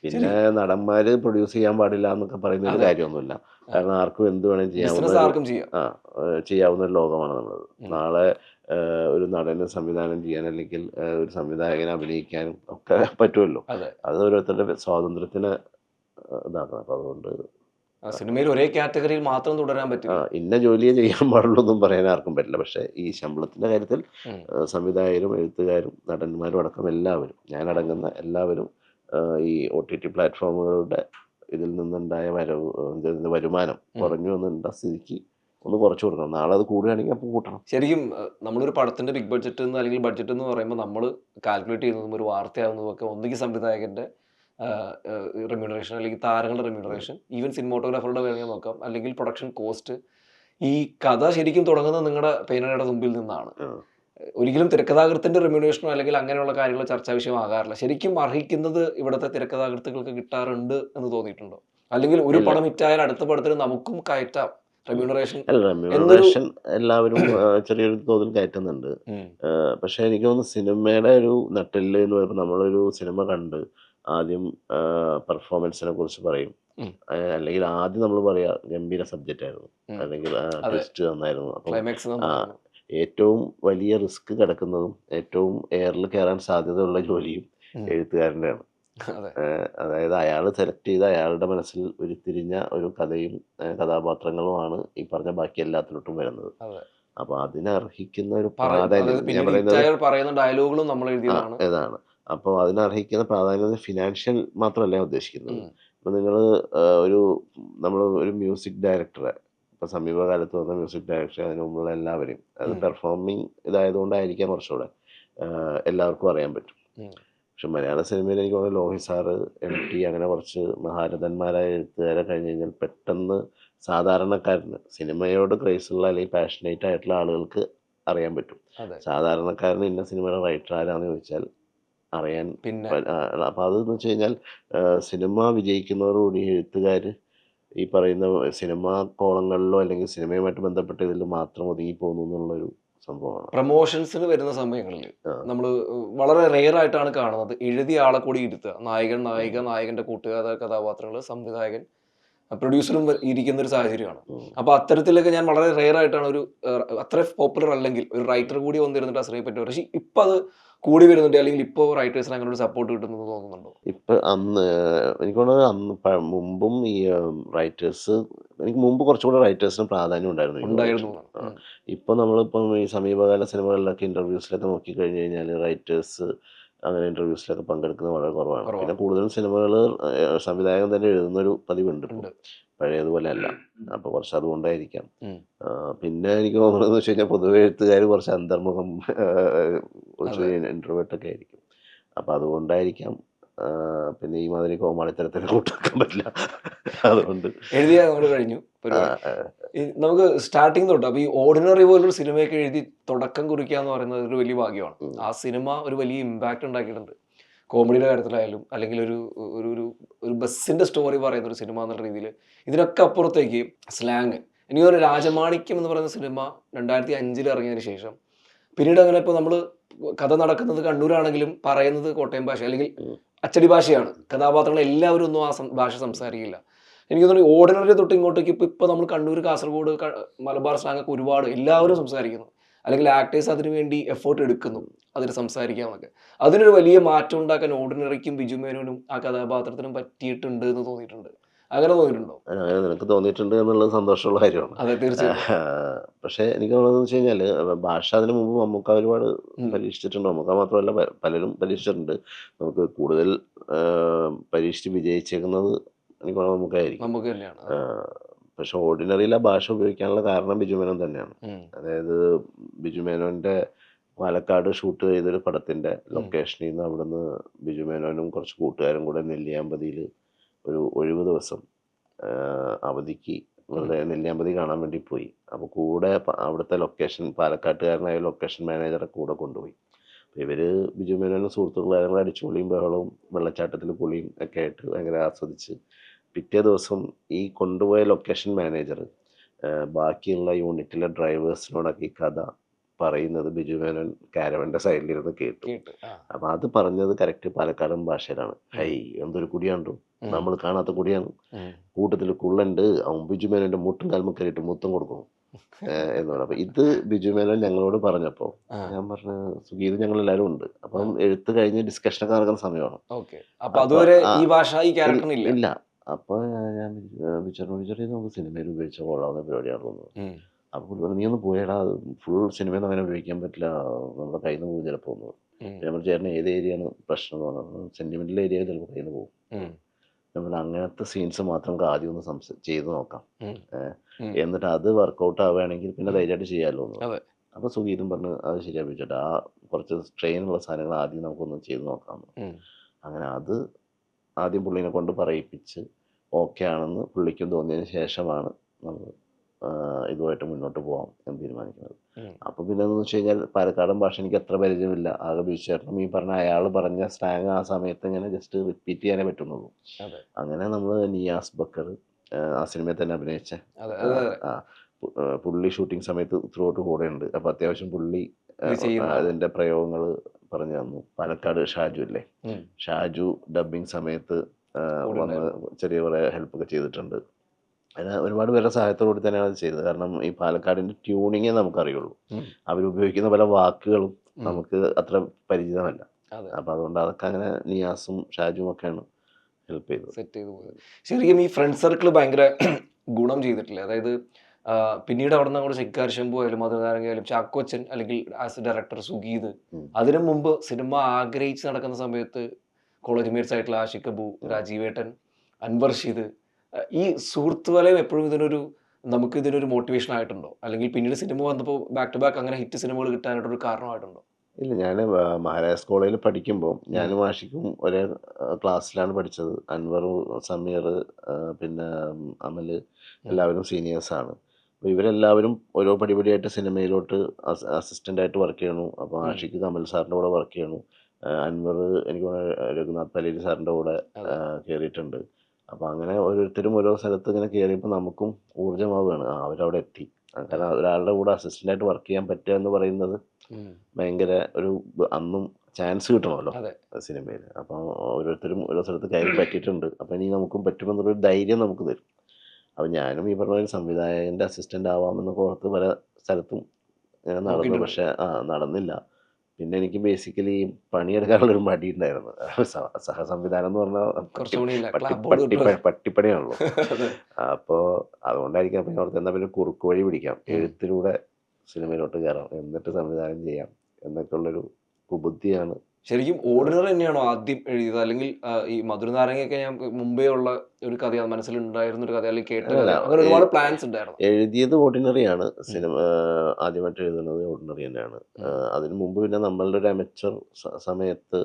പിന്നെ നടന്മാര് പ്രൊഡ്യൂസ് ചെയ്യാൻ പാടില്ല എന്നൊക്കെ പറയുന്ന ഒരു കാര്യമൊന്നുമില്ല. കാരണം ആർക്കും എന്ത് വേണമെങ്കിലും ചെയ്യാവുന്ന ഒരു ലോകമാണ് നമ്മളത്. നാളെ ഒരു നടന് സംവിധാനം ചെയ്യാൻ അല്ലെങ്കിൽ ഒരു സംവിധായകനെ അഭിനയിക്കാനും ഒക്കെ പറ്റുമല്ലോ. അത് ഓരോരുത്തരുടെ സ്വാതന്ത്ര്യത്തിന് ഇതാക്കണം. അപ്പോൾ അതുകൊണ്ട് സിനിമയിൽ ഒരേ കാറ്റഗറിയിൽ മാത്രം തുടരാൻ പറ്റും. ഇന്ന ജോലിയെ ചെയ്യാൻ പാടുള്ളൂ എന്നും പറയാൻ ആർക്കും പറ്റില്ല. പക്ഷേ ഈ ശമ്പളത്തിൻ്റെ കാര്യത്തിൽ സംവിധായകരും എഴുത്തുകാരും നടന്മാരും അടക്കം എല്ലാവരും, ഞാനടങ്ങുന്ന എല്ലാവരും ഈ OTT പ്ലാറ്റ്ഫോമുകളുടെ ഇതിൽ നിന്നുണ്ടായ വരുമാനം കുറഞ്ഞു എന്നുള്ള സ്ഥിതിക്ക് ഒന്ന് കുറച്ച് കൊടുക്കണം. നാളെ അത് കൂടുകയാണെങ്കിൽ അപ്പോൾ കൂട്ടണം. ശരിക്കും നമ്മളൊരു പടത്തിന്റെ ബിഗ് ബഡ്ജറ്റ് അല്ലെങ്കിൽ ബഡ്ജറ്റ് എന്ന് പറയുമ്പോൾ നമ്മൾ കാൽക്കുലേറ്റ് ചെയ്യുന്നതും ഒരു വാർത്തയാവുന്നതും ഒക്കെ ഒന്നുകിൽ സംവിധായകന്റെ റെമ്യൂണറേഷൻ അല്ലെങ്കിൽ താരങ്ങളുടെ റെമ്യൂണറേഷൻ, ഈവൻ സിനിമോട്ടോഗ്രാഫറുടെ വേണമെങ്കിൽ നോക്കാം, അല്ലെങ്കിൽ പ്രൊഡക്ഷൻ കോസ്റ്റ്. ഈ കഥ ശരിക്കും തുടങ്ങുന്നത് നിങ്ങളുടെ പേനയുടെ മുമ്പിൽ നിന്നാണ്. ഒരിക്കലും തിരക്കഥാകൃത്തിന്റെ റെമ്യൂണറേഷനോ അല്ലെങ്കിൽ അങ്ങനെയുള്ള കാര്യങ്ങൾ ചർച്ചാ വിഷയമാകാറില്ല. ശരിക്കും അർഹിക്കുന്നത് ഇവിടുത്തെ തിരക്കഥാകൃത്തുകൾക്ക് കിട്ടാറുണ്ട് എന്ന് തോന്നിയിട്ടുണ്ടോ? അല്ലെങ്കിൽ ഒരു പടം ഹിറ്റായാൽ അടുത്ത പടത്തിന് നമുക്കും കയറ്റാം റെമ്യൂണറേഷൻ എല്ലാവരും ചെറിയൊരു തോതിൽ കയറ്റുന്നുണ്ട്. പക്ഷെ എനിക്ക് തോന്നുന്നു സിനിമയുടെ ഒരു നട്ടെല്ല് എന്ന് പറയുമ്പോൾ നമ്മളൊരു സിനിമ കണ്ട് ആദ്യം പെർഫോമൻസിനെ കുറിച്ച് പറയും, അല്ലെങ്കിൽ ആദ്യം നമ്മൾ പറയാ ഗംഭീര സബ്ജക്റ്റ് ആയിരുന്നു, അല്ലെങ്കിൽ ട്വിസ്റ്റ് നന്നായിരുന്നു. അപ്പം ഏറ്റവും വലിയ റിസ്ക് കിടക്കുന്നതും ഏറ്റവും എയറിൽ കയറാൻ സാധ്യതയുള്ള ജോലിയും എഴുത്തുകാരൻ്റെയാണ്. അതായത് അയാൾ സെലക്ട് ചെയ്ത അയാളുടെ മനസ്സിൽ ഉരുത്തിരിഞ്ഞ ഒരു കഥയും കഥാപാത്രങ്ങളുമാണ് ഈ പറഞ്ഞ ബാക്കി എല്ലാത്തിലോട്ടും വരുന്നത്. അപ്പൊ അതിനർഹിക്കുന്ന ഒരു പ്രാധാന്യം ഞാൻ പറയുന്നത് ഇതാണ്. അപ്പോൾ അതിനർഹിക്കുന്ന പ്രാധാന്യം ഫിനാൻഷ്യൽ മാത്രമല്ല ഞാൻ ഉദ്ദേശിക്കുന്നത്. ഇപ്പം നിങ്ങൾ നമ്മൾ ഒരു മ്യൂസിക് ഡയറക്ടറെ, ഇപ്പം സമീപകാലത്ത് വന്ന മ്യൂസിക് ഡയറക്ടറെ, അതിന് മുമ്പുള്ള എല്ലാവരെയും, അത് പെർഫോമിങ് ഇതായതുകൊണ്ടായിരിക്കാം കുറച്ചുകൂടെ എല്ലാവർക്കും അറിയാൻ പറ്റും. പക്ഷെ മലയാള സിനിമയിൽ എനിക്ക് തോന്നുന്നു ലോഹി സാറ്, MT, അങ്ങനെ കുറച്ച് മഹാരഥന്മാരായ എഴുത്തുകാരെ കഴിഞ്ഞ് കഴിഞ്ഞാൽ പെട്ടെന്ന് സാധാരണക്കാരന് സിനിമയോട് ക്രൈസുള്ള അല്ലെങ്കിൽ പാഷനേറ്റ് ആയിട്ടുള്ള ആളുകൾക്ക് അറിയാൻ പറ്റും. സാധാരണക്കാരന് ഇന്ന സിനിമയുടെ റൈറ്റർ ആരാന്ന് ചോദിച്ചാൽ അറിയാൻ. അപ്പം അതെന്ന് വെച്ച് കഴിഞ്ഞാൽ സിനിമ വിജയിക്കുന്നതോടുകൂടി എഴുത്തുകാർ ഈ പറയുന്ന സിനിമാ കോളങ്ങളിലോ അല്ലെങ്കിൽ സിനിമയുമായിട്ട് ബന്ധപ്പെട്ട ഇതിൽ മാത്രം ഒതുങ്ങി പോകുന്നു എന്നുള്ളൊരു സംഭവമാണ്. പ്രൊമോഷൻസിന് വരുന്ന സമയങ്ങളിൽ ആ. നമ്മൾ വളരെ റെയർ ആയിട്ടാണ് കാണുന്നത് എഴുതിയ ആളെ കൂടി ഇരുത്തുക. നായകൻ, നായിക, ഉം. നായകന്റെ കഥാപാത്രങ്ങൾ, സംവിധായകൻ, പ്രൊഡ്യൂസറും ഇരിക്കുന്ന ഒരു സാഹചര്യമാണ്. ഉം. അപ്പൊ അത്തരത്തിലൊക്കെ ഞാൻ വളരെ റെയർ ആയിട്ടാണ് ഒരു അത്ര പോപ്പുലർ അല്ലെങ്കിൽ ഒരു റൈറ്റർ കൂടി വന്നിരുന്നിട്ട് അസറിയെ പറ്റി പക്ഷെ ഇപ്പൊ അത് കൂടി വരുന്നുണ്ട്, അല്ലെങ്കിൽ ഇപ്പോൾ റൈറ്റേഴ്സിന് അങ്ങനെ ഒരു സപ്പോർട്ട് കിട്ടുന്നത് തോന്നുന്നുണ്ടോ? ഇപ്പൊ അന്ന് എനിക്ക് തോന്നുന്നത് അന്ന് മുമ്പും ഈ റൈറ്റേഴ്സ്, എനിക്ക് മുമ്പ് കുറച്ചുകൂടെ റൈറ്റേഴ്സിന് പ്രാധാന്യം ഉണ്ടായിരുന്നു എനിക്ക് ഉണ്ടായിരുന്നു. തോന്നിയിട്ടുണ്ട്. ഇപ്പൊ നമ്മളിപ്പം ഈ സമീപകാല സിനിമകളിലൊക്കെ ഇന്റർവ്യൂസിലൊക്കെ നോക്കി കഴിഞ്ഞു കഴിഞ്ഞാൽ റൈറ്റേഴ്സ് അങ്ങനെ ഇന്റർവ്യൂസിലൊക്കെ പങ്കെടുക്കുന്നത് വളരെ കുറവാണ്. പിന്നെ കുറവാണ്. കൂടുതലും സിനിമകൾ സംവിധായകൻ തന്നെ എഴുതുന്നൊരു പതിവുണ്ട് ഇപ്പം. ഉണ്ട്. പഴയതുപോലെ അല്ല. അപ്പൊ കുറച്ച് അതുകൊണ്ടായിരിക്കാം. ഉം. പിന്നെ എനിക്ക് തോന്നുന്നത് വെച്ച് കഴിഞ്ഞാൽ പൊതുവെ എഴുത്തുകാർ കുറച്ച് അന്തർമുഖം, കുറച്ച് അതെ. ഇൻട്രോവേർട്ടൊക്കെ ആയിരിക്കും. അപ്പൊ അതുകൊണ്ടായിരിക്കാം. പിന്നെ ഈ മാതിരി കോമാളിത്തരത്തിന് കൂട്ടാക്കാൻ പറ്റില്ല. അതുകൊണ്ട് എഴുതിയാൽ നമ്മൾ കഴിഞ്ഞു ആ, പരിപാടി. ആ, നമുക്ക് സ്റ്റാർട്ടിങ് തൊട്ട് അപ്പൊ ഈ ഓർഡിനറി പോലൊരു സിനിമയൊക്കെ എഴുതി തുടക്കം കുറിക്കുക എന്ന് പറയുന്നത് ഒരു വലിയ ഭാഗ്യമാണ്. ഉം. ആ സിനിമ ഒരു വലിയ ഇമ്പാക്ട് ഉണ്ടാക്കിയിട്ടുണ്ട്. കോമഡിയുടെ കാര്യത്തിലായാലും അല്ലെങ്കിൽ ഒരു ഒരു ഒരു ഒരു ബസ്സിന്റെ സ്റ്റോറി പറയുന്ന ഒരു സിനിമ എന്നുള്ള രീതിയിൽ ഇതിനൊക്കെ അപ്പുറത്തേക്ക് സ്ലാങ്. എനിക്ക് ഒരു രാജമാണിക്യം എന്ന് പറയുന്ന സിനിമ 2005 ഇറങ്ങിയതിന് ശേഷം പിന്നീട് അങ്ങനെ ഇപ്പോൾ നമ്മൾ കഥ നടക്കുന്നത് കണ്ണൂരാണെങ്കിലും പറയുന്നത് കോട്ടയം ഭാഷ അല്ലെങ്കിൽ ഉം. അച്ചടി ഭാഷയാണ്. കഥാപാത്രങ്ങൾ എല്ലാവരും ഒന്നും ആ ഭാഷ സംസാരിക്കില്ല. എനിക്ക് തോന്നുന്നു ഓർഡിനറി തൊട്ട് ഇങ്ങോട്ടേക്ക് ഇപ്പൊ നമ്മൾ കണ്ണൂർ, കാസർഗോഡ്, മലബാർ സ്ലാങ് ഒക്കെ ഒരുപാട് എല്ലാവരും സംസാരിക്കുന്നു. അല്ലെങ്കിൽ ആക്ടേഴ്സ് അതിനു വേണ്ടി എഫേർട്ട് എടുക്കുന്നു അതിന് സംസാരിക്കാമൊക്കെ. അതിനൊരു വലിയ മാറ്റം ഉണ്ടാക്കാൻ ഓർഡിനറിക്കും ബിജു മേനോനും ആ കഥാപാത്രത്തിനും പറ്റിയിട്ടുണ്ട് എന്ന് തോന്നിയിട്ടുണ്ട്. അങ്ങനെ തോന്നിയിട്ടുണ്ടോ? അങ്ങനെ നിനക്ക് തോന്നിയിട്ടുണ്ട് എന്നുള്ളത് സന്തോഷമുള്ള കാര്യമാണ്. അതെ, തീർച്ചയായിട്ടും. പക്ഷേ എനിക്ക് തോന്നുന്നത് വെച്ച് കഴിഞ്ഞാൽ ഭാഷ അതിന് മുമ്പ് മമ്മൂക്ക ഒരുപാട് ഉം. പരീക്ഷിച്ചിട്ടുണ്ട്. മമ്മൂക്ക മാത്രമല്ല പലരും പരീക്ഷിച്ചിട്ടുണ്ട്. നമുക്ക് കൂടുതൽ പരീക്ഷിച്ച് വിജയിച്ചേക്കുന്നത് എനിക്ക് തോന്നുന്നത് മമ്മൂക്കായിരിക്കും. നമുക്ക് തന്നെയാണ്. പക്ഷെ ഓർഡിനറിയിൽ ആ ഭാഷ ഉപയോഗിക്കാനുള്ള കാരണം ബിജു മേനോൻ തന്നെയാണ്. അതായത് ബിജു മേനോൻ്റെ പാലക്കാട് ഷൂട്ട് ചെയ്തൊരു പടത്തിൻ്റെ ലൊക്കേഷനിൽ നിന്ന് അവിടുന്ന് ബിജു മേനോനും കുറച്ച് കൂട്ടുകാരും കൂടെ നെല്ലിയാമ്പതിയിൽ ഒരു ഒഴിവ് ദിവസം അവധിക്ക് വെറുതെ നെല്ലിയാമ്പതി കാണാൻ വേണ്ടി പോയി. അപ്പോൾ കൂടെ അവിടുത്തെ ലൊക്കേഷൻ പാലക്കാട്ടുകാരനായ ലൊക്കേഷൻ മാനേജറെ കൂടെ കൊണ്ടുപോയി. അപ്പോൾ ഇവർ ബിജു മേനോനും സുഹൃത്തുക്കളും കൂടെ അടിച്ചുപൊളിയും ബഹളവും വെള്ളച്ചാട്ടത്തിൽ കുളിയും ഒക്കെ ആയിട്ട് ഭയങ്കര ആസ്വദിച്ച് പിറ്റേ ദിവസം ഈ കൊണ്ടുപോയ ലൊക്കേഷൻ മാനേജർ ബാക്കിയുള്ള യൂണിറ്റിലെ ഡ്രൈവേഴ്സിനോടൊക്കെ ഈ കഥ പറയുന്നത് ബിജു മേനോൻ കാരവൻ്റെ സൈഡിലിരുന്ന് കേട്ടു. അപ്പം അത് പറഞ്ഞത് കറക്റ്റ് പാലക്കാടൻ ഭാഷയിലാണ്. ഹൈ എന്തൊരു കുടിയാണ്ടു, നമ്മൾ കാണാത്ത കുടിയാണ്, കൂട്ടത്തിൽ കുള്ളുണ്ട്, അവൻ ബിജു മേനോൻ്റെ മുട്ടും കാൽമും കയറിയിട്ട് മുത്തം കൊടുക്കും എന്ന് പറഞ്ഞു. അപ്പം ഇത് ബിജു മേനോൻ ഞങ്ങളോട് പറഞ്ഞപ്പോൾ ഞാൻ പറഞ്ഞു സുഗീത് ഞങ്ങളെല്ലാവരും ഉണ്ട്. അപ്പം എഴുത്ത് കഴിഞ്ഞ് ഡിസ്കഷനൊക്കെ നടക്കുന്ന സമയമാണ്. ഇല്ല. അപ്പോൾ ഞാൻ ബിജുവിനോട് നമുക്ക് സിനിമയിൽ ഉപയോഗിച്ച കൊള്ളാവുന്ന പരിപാടിയാണല്ലോ. അപ്പോൾ നീ ഒന്ന് പോയടാ, ഫുൾ സിനിമയൊന്നും അങ്ങനെ ഉപയോഗിക്കാൻ പറ്റില്ല, നമ്മുടെ കയ്യിൽ നിന്ന് പോകും ചിലപ്പോൾ ഒന്ന്. നമ്മൾ ചേട്ടന് ഏത് ഏരിയയാണ് പ്രശ്നം എന്ന് പറഞ്ഞാൽ സെൻറ്റിമെൻ്റൽ ഏരിയ ചിലപ്പോൾ കയ്യിൽ നിന്ന് പോകും. നമ്മൾ അങ്ങനത്തെ സീൻസ് മാത്രം നമുക്ക് ആദ്യം ഒന്ന് ചെയ്ത് നോക്കാം, എന്നിട്ട് അത് വർക്കൗട്ട് ആവുകയാണെങ്കിൽ പിന്നെ ധൈര്യമായിട്ട് ചെയ്യാമല്ലോ എന്ന്. അപ്പോൾ സുഗീതും പറഞ്ഞ് അത് ശരിയാപ്പിച്ചിട്ട് ആ കുറച്ച് ട്രെയിനുള്ള സാധനങ്ങൾ ആദ്യം നമുക്കൊന്ന് ചെയ്ത് നോക്കാം. അങ്ങനെ അത് ആദ്യം പുള്ളീനെ കൊണ്ട് പറയിപ്പിച്ച് ഓക്കെ ആണെന്ന് പുള്ളിക്കും തോന്നിയതിന് ശേഷമാണ് നമ്മൾ ഇതുമായിട്ട് മുന്നോട്ട് പോകാം എന്ന് തീരുമാനിക്കുന്നത്. അപ്പോൾ പിന്നെ എന്ന് വെച്ച് കഴിഞ്ഞാൽ പാലക്കാടൻ ഭാഷ എനിക്ക് അത്ര പരിചയമില്ല. ആകെ ബീച്ചേട്ടനും ഈ പറഞ്ഞ അയാൾ പറഞ്ഞ സ്ലാങ് ആ സമയത്ത് ഇങ്ങനെ ജസ്റ്റ് റിപ്പീറ്റ് ചെയ്യാനേ പറ്റുന്നുള്ളൂ. അങ്ങനെ നമ്മൾ നിയാസ് ബക്കർ ആ സിനിമയിൽ തന്നെ അഭിനയിച്ച പുള്ളി ഷൂട്ടിംഗ് സമയത്ത് ത്രൂ ഔട്ട് കൂടെ ഉണ്ട്. അപ്പോൾ അത്യാവശ്യം പുള്ളി അതിൻ്റെ പ്രയോഗങ്ങൾ പറഞ്ഞു തന്നു. പാലക്കാട് ഷാജു ഇല്ലേ, ഷാജു ഡബ്ബിങ് സമയത്ത് വന്ന് ചെറിയ കുറേ ഹെൽപ്പൊക്കെ ചെയ്തിട്ടുണ്ട്. അതിന് ഒരുപാട് പേരുടെ സഹായത്തോടുകൂടി തന്നെയാണ് അത് ചെയ്തത്. കാരണം ഈ പാലക്കാടിൻ്റെ ട്യൂണിങ്ങേ നമുക്കറിയുള്ളൂ, അവരുപയോഗിക്കുന്ന പല വാക്കുകളും നമുക്ക് അത്ര പരിചിതമല്ല. അപ്പം അതുകൊണ്ട് അതൊക്കെ അങ്ങനെ നിയാസും ഷാജുവും ഒക്കെയാണ് ഹെൽപ്പ് ചെയ്തത്, സെറ്റ് ചെയ്ത് പോയത്. ശരിക്കും ഈ ഫ്രണ്ട് സർക്കിൾ ഭയങ്കര ഗുണം ചെയ്തിട്ടില്ല. അതായത് പിന്നീട് അവിടെ നിന്ന് അങ്ങോട്ട് ശിക്കാർ ശംഭു ആയാലും മധുനാരങ്ങയായാലും ചാക്കോച്ചൻ അല്ലെങ്കിൽ ആസ് ഡയറക്ടർ സുഗീത്, അതിനു മുമ്പ് സിനിമ ആഗ്രഹിച്ച് നടക്കുന്ന സമയത്ത് കോളേജ് മേറ്റ്സ് ആയിട്ടുള്ള ആഷിഖ് അബു, രാജീവേട്ടൻ, അൻവർ ഷീദ്, ഈ സുഹൃത്ത് വലയം എപ്പോഴും നമുക്ക് ഇതിനൊരു മോട്ടിവേഷൻ ആയിട്ടുണ്ടോ? അല്ലെങ്കിൽ പിന്നീട് സിനിമ വന്നപ്പോൾ ബാക്ക് ടു ബാക്ക് അങ്ങനെ ഹിറ്റ് സിനിമകൾ കിട്ടാനായിട്ടൊരു കാരണമായിട്ടുണ്ടോ? ഇല്ല, ഞാൻ മഹാരാജാസ് കോളേജിൽ പഠിക്കുമ്പോൾ ഞാനും ആഷിഖും ഒരേ ക്ലാസ്സിലാണ് പഠിച്ചത്. അൻവർ, സമീർ, പിന്നെ അമൽ എല്ലാവരും സീനിയേഴ്സാണ്. അപ്പോൾ ഇവരെല്ലാവരും ഓരോ പടിപടിയായിട്ട് സിനിമയിലോട്ട് അസിസ്റ്റൻ്റായിട്ട് വർക്ക് ചെയ്യണു. അപ്പോൾ ആഷിഖ് കമൽ സാറിൻ്റെ കൂടെ വർക്ക് ചെയ്യണു. അൻവർ എനിക്ക് രഘുനാഥ് പലേരി സാറിൻ്റെ കൂടെ കയറിയിട്ടുണ്ട്. അപ്പോൾ അങ്ങനെ ഓരോരുത്തരും ഓരോ സ്ഥലത്ത് ഇങ്ങനെ കയറിയപ്പോൾ നമുക്കും ഊർജ്ജമാവുകയാണ്, അവരവിടെ എത്തി, കാരണം ഒരാളുടെ കൂടെ അസിസ്റ്റൻ്റായിട്ട് വർക്ക് ചെയ്യാൻ പറ്റുക എന്ന് പറയുന്നത് ഭയങ്കര ഒരു അന്നും ചാൻസ് കിട്ടണമല്ലോ അതെ. സിനിമയിൽ. അപ്പോൾ ഓരോരുത്തരും ഓരോ സ്ഥലത്ത് കയറി പറ്റിയിട്ടുണ്ട്. അപ്പോൾ ഇനി നമുക്കും പറ്റുമെന്നുള്ളൊരു ധൈര്യം നമുക്ക് തരും. അപ്പോൾ ഞാനും ഈ പറഞ്ഞ ഒരു സംവിധായകൻ്റെ അസിസ്റ്റൻ്റ് ആവാമെന്നൊക്കെ ഓർത്ത് പല സ്ഥലത്തും നടന്നു. നോക്കിയിട്ടുണ്ട്. പക്ഷേ നടന്നില്ല. പിന്നെ എനിക്ക് ബേസിക്കലി പണിയെടുക്കാനുള്ളൊരു മടി ഉണ്ടായിരുന്നു. സഹസംവിധാനം എന്ന് പറഞ്ഞാൽ കുറച്ചുകൂടി ക്ലാപ്പ് ബോർഡ് കിട്ടും. പട്ടിപ്പണിയാണല്ലോ. അതെ. അപ്പോൾ അതുകൊണ്ടായിരിക്കും അപ്പം ഞാൻ ഓർത്ത് എന്നാൽ പിന്നെ കുറുക്ക് വഴി പിടിക്കാം, എഴുത്തിലൂടെ സിനിമയിലോട്ട് കയറാം, എന്നിട്ട് സംവിധാനം ചെയ്യാം എന്നൊക്കെയുള്ളൊരു കുബുദ്ധിയാണ്. ശരിക്കും ഓർഡിനറി തന്നെയാണോ ആദ്യം എഴുതിയത്, അല്ലെങ്കിൽ ഈ മധുരനാരങ്ങയൊക്കെ ഞാൻ മുമ്പേ ഉള്ള ഒരു കഥ മനസ്സിലുണ്ടായിരുന്ന ഒരു കഥ, അല്ലെങ്കിൽ കേട്ട കഥ, അങ്ങനെ ഒരുപാട് പ്ലാൻസ് ഉണ്ടായിരുന്നു? എഴുതിയത് ഓർഡിനറിയാണ്. സിനിമ ആദ്യമായിട്ട് എഴുതുന്നത് ഓർഡിനറി തന്നെയാണ്. അതിനു മുമ്പ് പിന്നെ നമ്മളുടെ ഒരു അമച്ചർ സമയത്ത്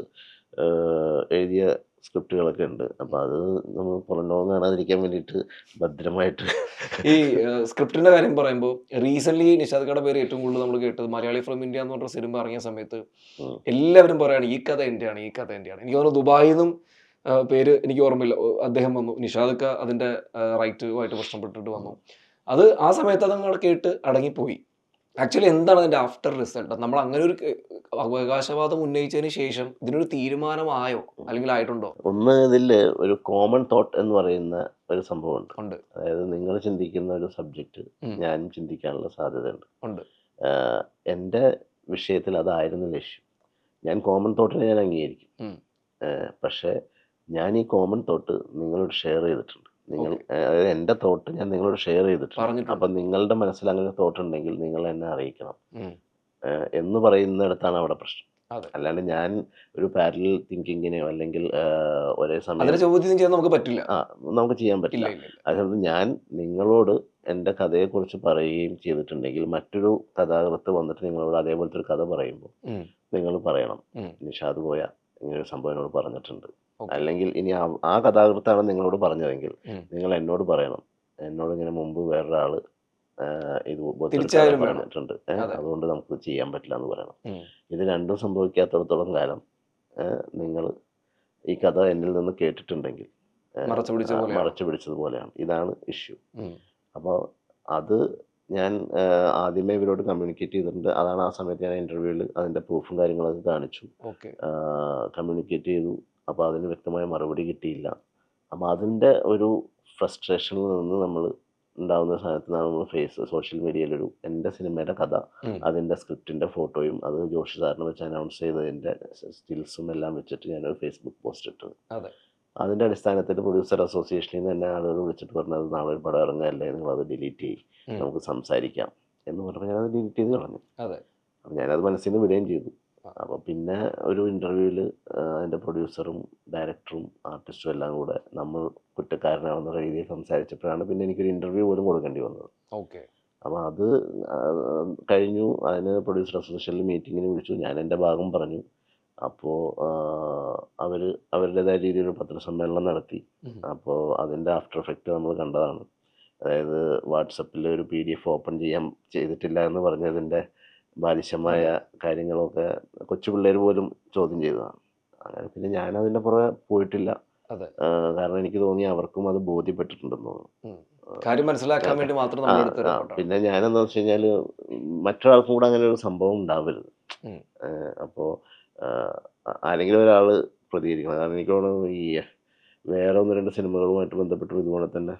എഴുതിയ സ്ക്രിപ്റ്റുകളൊക്കെ ഉണ്ട്. അപ്പോൾ അത് നമ്മൾ പുറം ലോകം കാണാതിരിക്കാൻ വേണ്ടിയിട്ട് ഭദ്രമായിട്ട് ഈ സ്ക്രിപ്റ്റിന്റെ കാര്യം പറയുമ്പോൾ റീസെന്റ് നിഷാദ് കയുടെ പേര് ഏറ്റവും കൂടുതൽ നമ്മൾ കേട്ടത് മലയാളി ഫ്രം ഇന്ത്യ എന്ന് പറഞ്ഞ സിനിമ ഇറങ്ങിയ സമയത്ത് എല്ലാവരും പറയാണ് ഈ കഥ എന്റെയാണ്, ഈ കഥ എന്റെയാണ്. എനിക്ക് തോന്നുന്നു ദുബായിൽ നിന്നും പേര് എനിക്ക് ഓർമ്മയില്ല, അദ്ദേഹം വന്നു, നിഷാദ് ക അതിന്റെ റൈറ്റുമായിട്ട് പ്രശ്നപ്പെട്ടിട്ട് വന്നു. അത് ആ സമയത്ത് അതങ്ങൾ കേട്ട് അടങ്ങിപ്പോയി. ആക്ച്വലി എന്താണ് അതിന്റെ ആഫ്റ്റർ റിസൾട്ട്? നമ്മൾ അങ്ങനെ ഒരു അവകാശവാദം ഉന്നയിച്ചതിന് ശേഷം ഇതിനൊരു തീരുമാനമായോ, അല്ലെങ്കിൽ ആയിട്ടുണ്ടോ? ഒന്ന്, ഇതിൽ ഒരു കോമൺ തോട്ട് എന്ന് പറയുന്ന ഒരു സംഭവമുണ്ട്. ഉണ്ട്. അതായത് നിങ്ങൾ ചിന്തിക്കുന്ന ഒരു സബ്ജക്റ്റ് ഞാനും ചിന്തിക്കാനുള്ള സാധ്യതയുണ്ട്. ഉണ്ട്. എൻ്റെ വിഷയത്തിൽ അതായിരുന്നു ലക്ഷ്യം. ഞാൻ കോമൺ തോട്ടിനെ ഞാൻ അംഗീകരിക്കും. പക്ഷേ ഞാൻ ഈ കോമൺ തോട്ട് നിങ്ങളോട് ഷെയർ ചെയ്തിട്ടുണ്ട്. അതായത് എൻ്റെ തോട്ട് ഞാൻ നിങ്ങളോട് ഷെയർ ചെയ്തിട്ടുണ്ട്. അപ്പം നിങ്ങളുടെ മനസ്സിൽ അങ്ങനെ തോട്ട് ഉണ്ടെങ്കിൽ നിങ്ങൾ എന്നെ അറിയിക്കണം എന്ന് പറയുന്നിടത്താണ് അവിടെ പ്രശ്നം. അല്ലാണ്ട് ഞാൻ ഒരു പാരലൽ തിങ്കിങ്ങിനെയോ അല്ലെങ്കിൽ ഒരേ സമയം ചോദ്യം ചെയ്യാൻ നമുക്ക് പറ്റില്ല. നമുക്ക് ചെയ്യാൻ പറ്റില്ല. അതായത് ഞാൻ നിങ്ങളോട് എൻ്റെ കഥയെക്കുറിച്ച് പറയുകയും ചെയ്തിട്ടുണ്ടെങ്കിൽ മറ്റൊരു കഥാകൃത്ത് വന്നിട്ട് നിങ്ങളോട് അതേപോലത്തെ ഒരു കഥ പറയുമ്പോൾ നിങ്ങൾ പറയണം, നിഷാദ് കോയ ഇങ്ങനൊരു സംഭവം എന്നോട് പറഞ്ഞിട്ടുണ്ട്. അല്ലെങ്കിൽ ഇനി ആ കഥാകൃത്താണ് നിങ്ങളോട് പറഞ്ഞതെങ്കിൽ നിങ്ങൾ എന്നോട് പറയണം, എന്നോട് ഇങ്ങനെ മുമ്പ് വേറൊരാള് ഇത് പറഞ്ഞിട്ടുണ്ട്, അതുകൊണ്ട് നമുക്ക് ചെയ്യാൻ പറ്റില്ല എന്ന് പറയണം. ഇത് രണ്ടും സംഭവിക്കാത്തടത്തോളം കാലം നിങ്ങൾ ഈ കഥ എന്നിൽ നിന്ന് കേട്ടിട്ടുണ്ടെങ്കിൽ മറച്ചു പിടിച്ചതുപോലെയാണ്. ഇതാണ് ഇഷ്യൂ. അപ്പോൾ അത് ഞാൻ ആദ്യമേ ഇവരോട് കമ്മ്യൂണിക്കേറ്റ് ചെയ്തിട്ടുണ്ട്. അതാണ് ആ സമയത്ത് ഞാൻ ഇൻ്റർവ്യൂവിൽ അതിൻ്റെ പ്രൂഫും കാര്യങ്ങളൊക്കെ കാണിച്ചു, കമ്മ്യൂണിക്കേറ്റ് ചെയ്തു. അപ്പോൾ അതിന് വ്യക്തമായ മറുപടി കിട്ടിയില്ല. അപ്പോൾ അതിൻ്റെ ഒരു ഫ്രസ്ട്രേഷനിൽ നിന്ന് നമ്മൾ ഉണ്ടാകുന്ന സാധനത്തിനാണ് നമ്മൾ സോഷ്യൽ മീഡിയയിലൊരു എൻ്റെ സിനിമയുടെ കഥ, അതിൻ്റെ സ്ക്രിപ്റ്റിൻ്റെ ഫോട്ടോയും അത് ജോഷി സാറിനെ വെച്ച് അനൗൺസ് ചെയ്തതിൻ്റെ സ്റ്റിൽസും എല്ലാം വെച്ചിട്ട് ഞാനൊരു ഫേസ്ബുക്ക് പോസ്റ്റ് ഇട്ടത്. അതിൻ്റെ അടിസ്ഥാനത്തിൽ പ്രൊഡ്യൂസർ അസോസിയേഷനിൽ നിന്ന് എന്നെ ആളുകൾ വിളിച്ചിട്ട് പറഞ്ഞത് നാളെ ഒരു പടം ഇറങ്ങുകയല്ലേ, നിങ്ങളത് ഡിലീറ്റ് ചെയ്യും, നമുക്ക് സംസാരിക്കാം എന്ന് പറഞ്ഞപ്പോൾ ഞാനത് ഡിലീറ്റ് ചെയ്ത് കളഞ്ഞു. അപ്പം ഞാനത് മനസ്സിൽ നിന്ന് വിടുകയും ചെയ്തു. അപ്പോൾ പിന്നെ ഒരു ഇൻ്റർവ്യൂവിൽ അതിൻ്റെ പ്രൊഡ്യൂസറും ഡയറക്ടറും ആർട്ടിസ്റ്റും എല്ലാം കൂടെ നമ്മൾ കുറ്റക്കാരനാവുന്ന രീതിയിൽ സംസാരിച്ചപ്പോഴാണ് പിന്നെ എനിക്കൊരു ഇൻ്റർവ്യൂ പോലും കൊടുക്കേണ്ടി വന്നത്. അപ്പോൾ അത് കഴിഞ്ഞു. അതിന് പ്രൊഡ്യൂസർ അസോസിയേഷനിൽ മീറ്റിങ്ങിന് വിളിച്ചു. ഞാൻ എൻ്റെ ഭാഗം പറഞ്ഞു. അപ്പോൾ അവർ അവരുടേതായ രീതിയിൽ ഒരു പത്രസമ്മേളനം നടത്തി. അപ്പോൾ അതിൻ്റെ ആഫ്റ്റർ എഫക്റ്റ് നമ്മൾ കണ്ടതാണ്. അതായത് വാട്സപ്പിൽ ഒരു PDF ഓപ്പൺ ചെയ്തിട്ടില്ല എന്ന് പറഞ്ഞതിൻ്റെ ബാലിശമായ കാര്യങ്ങളൊക്കെ കൊച്ചു പിള്ളേർ പോലും ചോദ്യം ചെയ്തതാണ്. അങ്ങനെ പിന്നെ ഞാനതിൻ്റെ പുറകെ പോയിട്ടില്ല. കാരണം എനിക്ക് തോന്നി അവർക്കും അത് ബോധ്യപ്പെട്ടിട്ടുണ്ടെന്ന് തോന്നുന്നു. കാര്യം മനസ്സിലാക്കാൻ വേണ്ടി മാത്രം. പിന്നെ ഞാനെന്താ വെച്ച് കഴിഞ്ഞാൽ മറ്റൊരാൾക്കും കൂടെ അങ്ങനെ ഒരു സംഭവം ഉണ്ടാവരുത്. അപ്പോൾ ആരെങ്കിലും ഒരാൾ പ്രതികരിക്കണം. കാരണം എനിക്ക് തോന്നുന്നു ഈ വേറെ 1-2 സിനിമകളുമായിട്ട് ബന്ധപ്പെട്ടും ഇതുപോലെ തന്നെ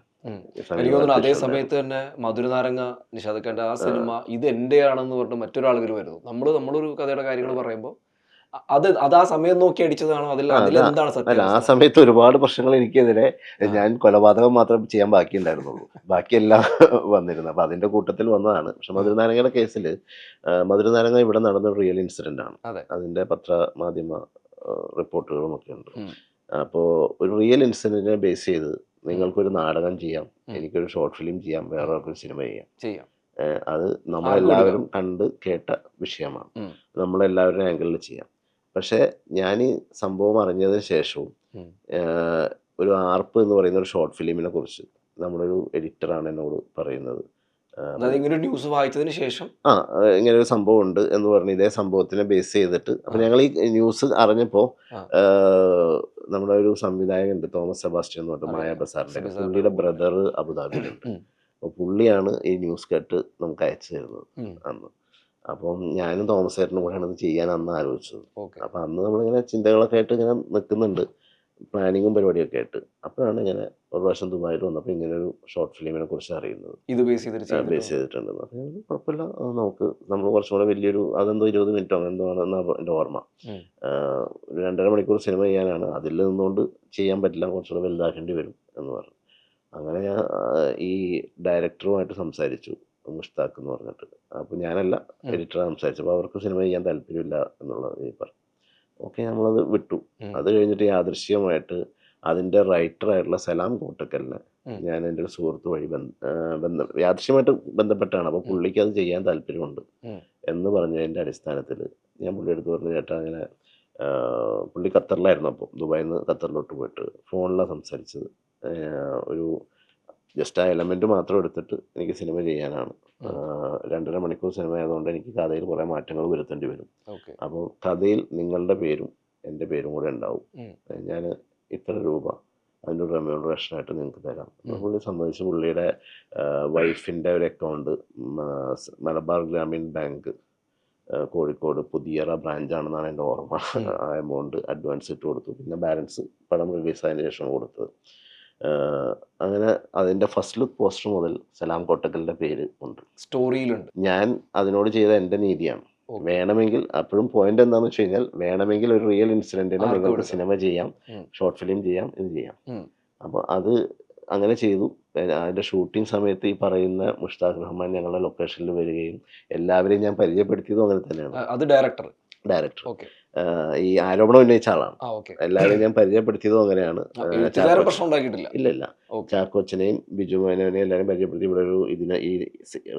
എനിക്ക് തോന്നുന്നു അതേ സമയത്ത് തന്നെ മധുരനാരങ്ങ നിഷാദ് ഖാന്റെ ആ സിനിമ ഇത് എന്റെയാണെന്ന് പറഞ്ഞിട്ട് മറ്റൊരാളുകൾ വരുന്നു. നമ്മളൊരു കഥയുടെ കാര്യങ്ങൾ പറയുമ്പോൾ അത് ആ സമയം നോക്കി അടിച്ചതാണോ, അതിലെന്താണ് സത്യം? ആ സമയത്ത് ഒരുപാട് പ്രശ്നങ്ങൾ എനിക്കെതിരെ, ഞാൻ കൊലപാതകം മാത്രം ചെയ്യാൻ ബാക്കിയുണ്ടായിരുന്നുള്ളൂ, ബാക്കിയെല്ലാം വന്നിരുന്നു. അപ്പം അതിൻ്റെ കൂട്ടത്തിൽ വന്നതാണ്. പക്ഷെ മധുരനാരങ്ങയുടെ കേസിൽ മധുരനാരങ്ങ ഇവിടെ നടന്നൊരു റിയൽ ഇൻസിഡൻ്റ് ആണ്. അതിൻ്റെ പത്രമാധ്യമ റിപ്പോർട്ടുകളും ഒക്കെ ഉണ്ട്. അപ്പോൾ ഒരു റിയൽ ഇൻസിഡൻറ്റിനെ ബേസ് ചെയ്ത് നിങ്ങൾക്കൊരു നാടകം ചെയ്യാം, എനിക്കൊരു ഷോർട്ട് ഫിലിം ചെയ്യാം, വേറൊരു സിനിമ ചെയ്യാം. അത് നമ്മളെല്ലാവരും കണ്ട് കേട്ട വിഷയമാണ്, നമ്മളെല്ലാവരും ആംഗിളിൽ ചെയ്യാം. പക്ഷേ ഞാൻ ഈ സംഭവം അറിഞ്ഞതിന് ശേഷവും ഒരു ആർപ്പ് എന്ന് പറയുന്ന ഒരു ഷോർട്ട് ഫിലിമിനെ കുറിച്ച് നമ്മളൊരു എഡിറ്ററാണ് എന്നോട് പറയുന്നത്. ന്യൂസ് വായിച്ചതിന് ശേഷം ഇങ്ങനെ ഒരു സംഭവം ഉണ്ട് എന്ന് പറഞ്ഞ് ഇതേ സംഭവത്തിനെ ബേസ് ചെയ്തിട്ട്. അപ്പം ഞങ്ങൾ ഈ ന്യൂസ് അറിഞ്ഞപ്പോൾ നമ്മുടെ ഒരു സംവിധായകനുണ്ട് തോമസ് സെബാസ്റ്റ്യൻ എന്ന് പറഞ്ഞിട്ട്, മായ ബസാറിൻ്റെ, പുള്ളിയുടെ ബ്രദർ അബുദാബിയിലുണ്ട്. അപ്പോൾ പുള്ളിയാണ് ഈ ന്യൂസ് കട്ട് നമുക്ക് അയച്ചു തരുന്നത് അന്ന്. അപ്പം ഞാനും തോമസ് ചേട്ടനും കൂടെയാണ് ഇത് ചെയ്യാൻ അന്ന് ആലോചിച്ചത്. ഓക്കെ. അപ്പം അന്ന് നമ്മളിങ്ങനെ ചിന്തകളൊക്കെ ആയിട്ട് ഇങ്ങനെ നിൽക്കുന്നുണ്ട്, പ്ലാനിങ്ങും പരിപാടിയൊക്കെ ആയിട്ട്. അപ്പോഴാണ് ഇങ്ങനെ ഒരു പ്രാവശ്യം ദുബായിൽ വന്നപ്പോൾ ഇങ്ങനെ ഒരു ഷോർട്ട് ഫിലിമിനെ കുറിച്ച് അറിയുന്നത്, ഇത് ബേസ് ചെയ്തിട്ട് ബേസ് ചെയ്തിട്ടുണ്ടെന്ന്. അപ്പോൾ ഞാൻ പറഞ്ഞു, കുഴപ്പമില്ല, അത് നമുക്ക് നമ്മൾ കുറച്ചും കൂടെ വലിയൊരു അതെന്തോ 20 മിനിറ്റോ എന്തോ ആണെന്നാണ് എൻ്റെ ഓർമ്മ. ഒരു 2.5 മണിക്കൂർ സിനിമ ചെയ്യാനാണ്, അതിൽ നിന്നുകൊണ്ട് ചെയ്യാൻ പറ്റില്ല, കുറച്ചുകൂടെ വലുതാക്കേണ്ടി വരും എന്ന് പറഞ്ഞു. അങ്ങനെ ഞാൻ ഈ ഡയറക്ടറുമായിട്ട് സംസാരിച്ചു, മുഷ്താഖ് എന്ന് പറഞ്ഞിട്ട്. അപ്പോൾ ഞാനല്ല, എഡിറ്ററാണ് സംസാരിച്ചപ്പോൾ അവർക്ക് സിനിമ ചെയ്യാൻ താല്പര്യമില്ല എന്നുള്ളത് പറഞ്ഞു. ഓക്കെ, നമ്മളത് വിട്ടു. അത് കഴിഞ്ഞിട്ട് യാദൃശ്ചികമായിട്ട് അതിൻ്റെ റൈറ്ററായിട്ടുള്ള സലാം കോട്ടക്കലിനെ ഞാൻ എൻ്റെ ഒരു സുഹൃത്ത് വഴി യാദൃശ്യമായിട്ട് ബന്ധപ്പെട്ടാണ്. അപ്പോൾ പുള്ളിക്ക് അത് ചെയ്യാൻ താല്പര്യമുണ്ട് എന്ന് പറഞ്ഞതിൻ്റെ അടിസ്ഥാനത്തിൽ ഞാൻ പുള്ളിയുടെ അടുത്ത് പറഞ്ഞു, ചേട്ടാ അങ്ങനെ പുള്ളി ഖത്തറിലായിരുന്നു, അപ്പോൾ ദുബായിൽ നിന്ന് ഖത്തറിലോട്ട് പോയിട്ട് ഫോണിലാണ് സംസാരിച്ചത്. ഒരു ജസ്റ്റ് ആ എലമെൻറ്റ് മാത്രം എടുത്തിട്ട് എനിക്ക് സിനിമ ചെയ്യാനാണ്. 2.5 മണിക്കൂർ സിനിമ ആയതുകൊണ്ട് എനിക്ക് കഥയിൽ കുറേ മാറ്റങ്ങൾ വരുത്തേണ്ടി വരും. അപ്പോൾ കഥയിൽ നിങ്ങളുടെ പേരും എൻ്റെ പേരും കൂടെ ഉണ്ടാവും. ഞാൻ ഇത്ര രൂപ അതിൻ്റെ ഒരു റെമ്യൂണറേഷനായിട്ട് നിങ്ങൾക്ക് തരാം. പുള്ളി സമ്മതിച്ച്. പുള്ളിയുടെ വൈഫിൻ്റെ ഒരു അക്കൗണ്ട് മലബാർ ഗ്രാമീൺ ബാങ്ക് കോഴിക്കോട് പുതിയറ ബ്രാഞ്ചാണെന്നാണ് എൻ്റെ ഓർമ്മ. ആ എമൗണ്ട് അഡ്വാൻസ് ഇട്ട് കൊടുത്തു. പിന്നെ ബാലൻസ് പടം റിലീസായതിനു ശേഷം കൊടുത്തത്. അങ്ങനെ അതിൻ്റെ ഫസ്റ്റ് ലുക്ക് പോസ്റ്റർ മുതൽ സലാം കോട്ടക്കലിൻ്റെ പേര് ഉണ്ട്, സ്റ്റോറിയിലുണ്ട്. ഞാൻ അതിനോട് ചെയ്ത എൻ്റെ നീതിയാണ്. വേണമെങ്കിൽ അപ്പോഴും പോയിന്റ് എന്താണെന്ന് വെച്ച് കഴിഞ്ഞാൽ, വേണമെങ്കിൽ ഒരു റിയൽ ഇൻസിഡൻറ്റിനെ നിങ്ങൾക്ക് സിനിമ ചെയ്യാം, ഷോർട്ട് ഫിലിം ചെയ്യാം, ഇത് ചെയ്യാം. അപ്പോൾ അത് അങ്ങനെ ചെയ്തു. അതിൻ്റെ ഷൂട്ടിംഗ് സമയത്ത് ഈ പറയുന്ന മുഷ്താഖ് റഹ്മാൻ ഞങ്ങളുടെ ലൊക്കേഷനിൽ വരികയും എല്ലാവരെയും ഞാൻ പരിചയപ്പെടുത്തിയതും അങ്ങനെ തന്നെയാണ്. അത് ഡയറക്ടർ ഈ ആരോപണം ഉന്നയിച്ച ആളാണ്. എല്ലാവരെയും ഞാൻ പരിചയപ്പെടുത്തിയതും അങ്ങനെയാണ്. ഇല്ല, ചാക്കോച്ചനെയും ബിജു മേനോനെയും എല്ലാവരും പരിചയപ്പെടുത്തി. ഇവിടെ ഒരു ഈ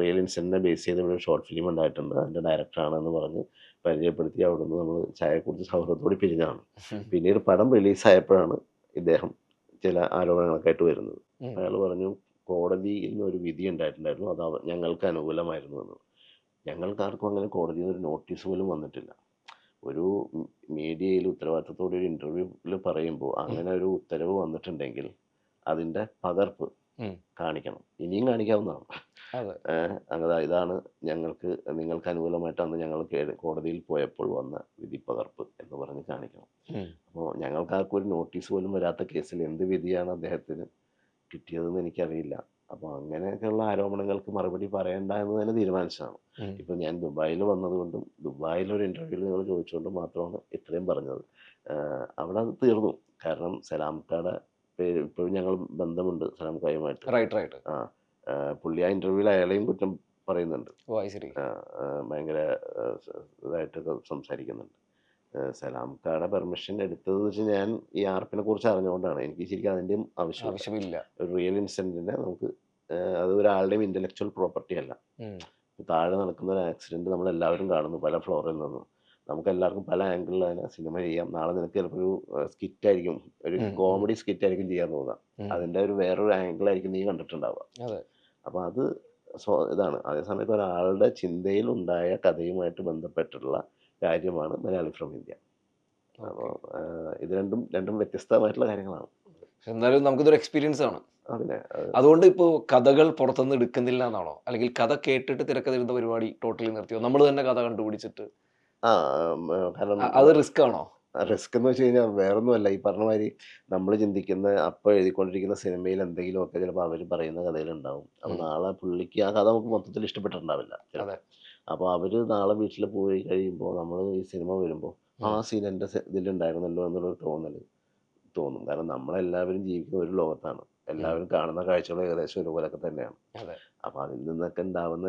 റിയൽ ഇൻസിഡന്റിനെ ബേസ് ചെയ്ത് ഇവിടെ ഒരു ഷോർട്ട് ഫിലിം ഉണ്ടായിട്ടുണ്ട്, അതിൻ്റെ ഡയറക്ടറാണെന്ന് പറഞ്ഞ് പരിചയപ്പെടുത്തി. അവിടുന്ന് നമ്മൾ ചായ കുടിച്ച് സൗഹൃദത്തോടെ പിരിഞ്ഞാണ്. പിന്നീട് പടം റിലീസായപ്പോഴാണ് ഇദ്ദേഹം ചില ആരോപണങ്ങളൊക്കെ ആയിട്ട് വരുന്നത്. അയാൾ പറഞ്ഞു, കോടതിയിൽ നിന്ന് ഒരു വിധി ഉണ്ടായിട്ടുണ്ടായിരുന്നു, അത് ഞങ്ങൾക്ക് അനുകൂലമായിരുന്നു എന്ന്. ഞങ്ങൾക്കാർക്കും അങ്ങനെ കോടതിയിൽ നിന്ന് ഒരു നോട്ടീസ് പോലും വന്നിട്ടില്ല. ഒരു മീഡിയയിൽ ഉത്തരവാദിത്തത്തോടെ ഒരു ഇൻ്റർവ്യൂവിൽ പറയുമ്പോൾ അങ്ങനെ ഒരു ഉത്തരവ് വന്നിട്ടുണ്ടെങ്കിൽ അതിൻ്റെ പകർപ്പ് കാണിക്കണം, ഇനിയും കാണിക്കാവുന്നതാണ്. ഇതാണ് നിങ്ങൾക്ക് അനുകൂലമായിട്ട് അന്ന് ഞങ്ങൾ കോടതിയിൽ പോയപ്പോൾ വന്ന വിധി പകർപ്പ് എന്ന് പറഞ്ഞ് കാണിക്കണം. അപ്പോൾ ഞങ്ങൾക്കാർക്കും ഒരു നോട്ടീസ് പോലും വരാത്ത കേസിൽ എന്ത് വിധിയാണ് അദ്ദേഹത്തിന് കിട്ടിയതെന്ന് എനിക്കറിയില്ല. അപ്പോൾ അങ്ങനെയൊക്കെയുള്ള ആരോപണങ്ങൾക്ക് മറുപടി പറയണ്ട എന്ന് തന്നെ തീരുമാനിച്ചതാണ്. ഇപ്പം ഞാൻ ദുബായിൽ വന്നതുകൊണ്ടും ദുബായിലൊരു ഇൻ്റർവ്യൂവിൽ നിങ്ങൾ ചോദിച്ചുകൊണ്ടും മാത്രമാണ് ഇത്രയും പറഞ്ഞത്. അവിടെ അത് തീർന്നു. കാരണം സലാംക്കയുടെ പേര് ഇപ്പോഴും ഞങ്ങൾ ബന്ധമുണ്ട് സലാംക്കയുമായിട്ട്. പുള്ളി ആ ഇൻ്റർവ്യൂവിൽ അയാളെയും കുറ്റം പറയുന്നുണ്ട്, ഭയങ്കര ഇതായിട്ടൊക്കെ സംസാരിക്കുന്നുണ്ട്. സലാംക്കയുടെ പെർമിഷൻ എടുത്തത് വെച്ച് ഞാൻ ഈ ആർപ്പിനെ കുറിച്ച് അറിഞ്ഞുകൊണ്ടാണ്. എനിക്ക് ശരിക്കും അതിൻ്റെയും ആവശ്യമില്ല. ഒരു റിയൽ ഇൻസിഡൻറ്റിനെ നമുക്ക് അത് ഒരാളുടെയും ഇൻ്റലക്ച്വൽ പ്രോപ്പർട്ടി അല്ല. താഴെ നടക്കുന്ന ഒരു ആക്സിഡൻറ്റ് നമ്മളെല്ലാവരും കാണുന്നു പല ഫ്ലോറിൽ നിന്നും. നമുക്ക് എല്ലാവർക്കും പല ആംഗിളിൽ അതിനെ സിനിമ ചെയ്യാം. നാളെ നിനക്ക് ചിലപ്പോൾ ഒരു സ്കിറ്റായിരിക്കും, ഒരു കോമഡി സ്കിറ്റായിരിക്കും ചെയ്യാൻ തോന്നുക. അതിൻ്റെ ഒരു വേറൊരു ആംഗിളായിരിക്കും നീ കണ്ടിട്ടുണ്ടാവുക. അപ്പോൾ അത് ഇതാണ്. അതേസമയത്ത് ഒരാളുടെ ചിന്തയിലുണ്ടായ കഥയുമായിട്ട് ബന്ധപ്പെട്ടിട്ടുള്ള കാര്യമാണ് മലയാളി ഫ്രം ഇന്ത്യ. അപ്പോൾ ഇത് രണ്ടും വ്യത്യസ്തമായിട്ടുള്ള കാര്യങ്ങളാണ്. എന്നാലും നമുക്കിതൊരു എക്സ്പീരിയൻസ് ആണ്. അതുകൊണ്ട് ഇപ്പോൾ കഥകൾ പുറത്തുനിന്ന് എടുക്കുന്നില്ല എന്നാണോ, അല്ലെങ്കിൽ കഥ കേട്ടിട്ട് തിരക്കഥ പരിപാടി ടോട്ടലി നിർത്തിയോ? നമ്മൾ തന്നെ കഥ കണ്ടുപിടിച്ചിട്ട് കാരണം അത് റിസ്ക് ആണോ? റിസ്ക് എന്ന് വെച്ച് കഴിഞ്ഞാൽ വേറൊന്നുമല്ല. ഈ പറഞ്ഞ മാതിരി നമ്മൾ ചിന്തിക്കുന്ന അപ്പോൾ എഴുതിക്കൊണ്ടിരിക്കുന്ന സിനിമയിൽ എന്തെങ്കിലുമൊക്കെ ചിലപ്പോൾ അവർ പറയുന്ന കഥയിലുണ്ടാവും. അപ്പോൾ നാളെ പുള്ളിക്ക് ആ കഥ നമുക്ക് മൊത്തത്തിൽ ഇഷ്ടപ്പെട്ടിട്ടുണ്ടാവില്ല. അപ്പോൾ അവർ നാളെ വീട്ടിൽ പോയി കഴിയുമ്പോൾ നമ്മൾ ഈ സിനിമ വരുമ്പോൾ ആ സീൻ എൻ്റെ ഇതിലുണ്ടായിരുന്നല്ലോ എന്നുള്ളൊരു തോന്നും. കാരണം നമ്മളെല്ലാവരും ജീവിക്കുന്ന ഒരു ലോകത്താണ്. എല്ലാവരും കാണുന്ന കാഴ്ചകൾ ഏകദേശം ഒരുപോലൊക്കെ തന്നെയാണ്. അപ്പോൾ അതിൽ നിന്നൊക്കെ ഉണ്ടാവുന്ന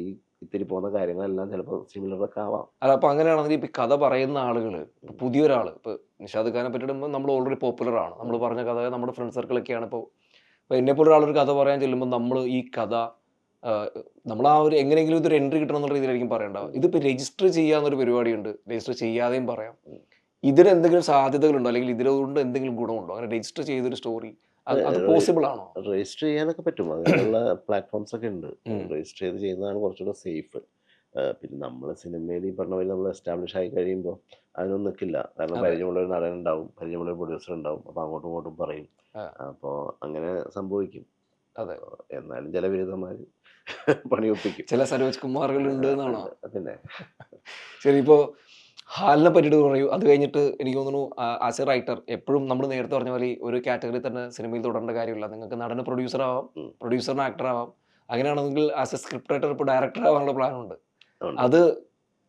ഈ ഇത്തിരി പോകുന്ന കാര്യങ്ങളെല്ലാം ചിലപ്പോൾ സിമിലറൊക്കെ ആവാം. അല്ല, അപ്പോൾ അങ്ങനെയാണെങ്കിൽ ഇപ്പോൾ കഥ പറയുന്ന ആളുകൾ, പുതിയൊരാൾ, ഇപ്പോൾ നിഷാദ് ഖാനെ പറ്റിയിടുമ്പോൾ നമ്മൾ ഓൾറെഡി പോപ്പുലർ ആണ്, നമ്മൾ പറഞ്ഞ കഥ നമ്മുടെ ഫ്രണ്ട് സർക്കിളൊക്കെയാണ്. ഇപ്പോൾ എന്നെപ്പോലെ ഒരാളൊരു കഥ പറയാൻ ചെല്ലുമ്പോൾ നമ്മൾ ഈ കഥ നമ്മൾ ആ ഒരു എങ്ങനെയെങ്കിലും ഇതൊരു എൻട്രി കിട്ടണം എന്നുള്ള രീതിയിലായിരിക്കും പറയേണ്ടത്. ഇതിപ്പോൾ രജിസ്റ്റർ ചെയ്യാന്നൊരു പരിപാടിയുണ്ട്, രജിസ്റ്റർ ചെയ്യാതെയും പറയാം. ഇതിനെന്തെങ്കിലും സാധ്യതകളുണ്ടോ, അല്ലെങ്കിൽ ഇതിലുകൊണ്ട് എന്തെങ്കിലും ഗുണമുണ്ടോ? അങ്ങനെ രജിസ്റ്റർ ചെയ്തൊരു സ്റ്റോറി അത് പോസിബിൾ ആണോ? രജിസ്റ്റർ ചെയ്യാനൊക്കെ പറ്റും. അതിനുള്ള പ്ലാറ്റ്ഫോംസ് ഒക്കെ ഉണ്ട്. രജിസ്റ്റർ ചെയ്ത് ചെയ്യുന്നതാണ് കുറച്ചുകൂടെ സേഫ്. പിന്നെ നമ്മൾ സിനിമയിൽ ഈ പറഞ്ഞ പോലെ നമ്മൾ എസ്റ്റാബ്ലിഷ് ആയി കഴിയുമ്പോൾ അതിനൊന്നും നിൽക്കില്ല. കാരണം പരിചയമുള്ള ഒരു നടനുണ്ടാവും, പരിചയമുള്ള ഒരു പ്രൊഡ്യൂസർ ഉണ്ടാവും. അപ്പോൾ അങ്ങോട്ടും ഇങ്ങോട്ടും പറയും. അപ്പോൾ അങ്ങനെ സംഭവിക്കും. അതെ. എന്നാലും ചില ബിരുദന്മാർ പണിയൊപ്പിക്കും. ചില സരോജ് കുമാറുകൾ ഉണ്ട് എന്നാണോ? ഉണ്ട്. പിന്നെ ശരി, ഇപ്പോ ഹാലിനെ പറ്റിയിട്ട് പറയൂ. അത് കഴിഞ്ഞിട്ട് എനിക്ക് തോന്നുന്നു ആസ് എ റൈറ്റർ എപ്പോഴും നമ്മൾ നേരത്തെ പറഞ്ഞ പോലെ ഈ ഒരു കാറ്റഗറി തന്നെ സിനിമയിൽ തുടരേണ്ട കാര്യമില്ല. നിങ്ങൾക്ക് നടന് പ്രൊഡ്യൂസർ ആവാം, ഉം, പ്രൊഡ്യൂസറിന് ആക്ടർ ആവാം. അങ്ങനെയാണെങ്കിൽ ആസ് എ സ്ക്രിപ്റ്റ് റൈറ്റർ ഇപ്പോൾ ഡയറക്ടർ ആവാനുള്ള പ്ലാൻ ഉണ്ട്. ഉണ്ട്. അത്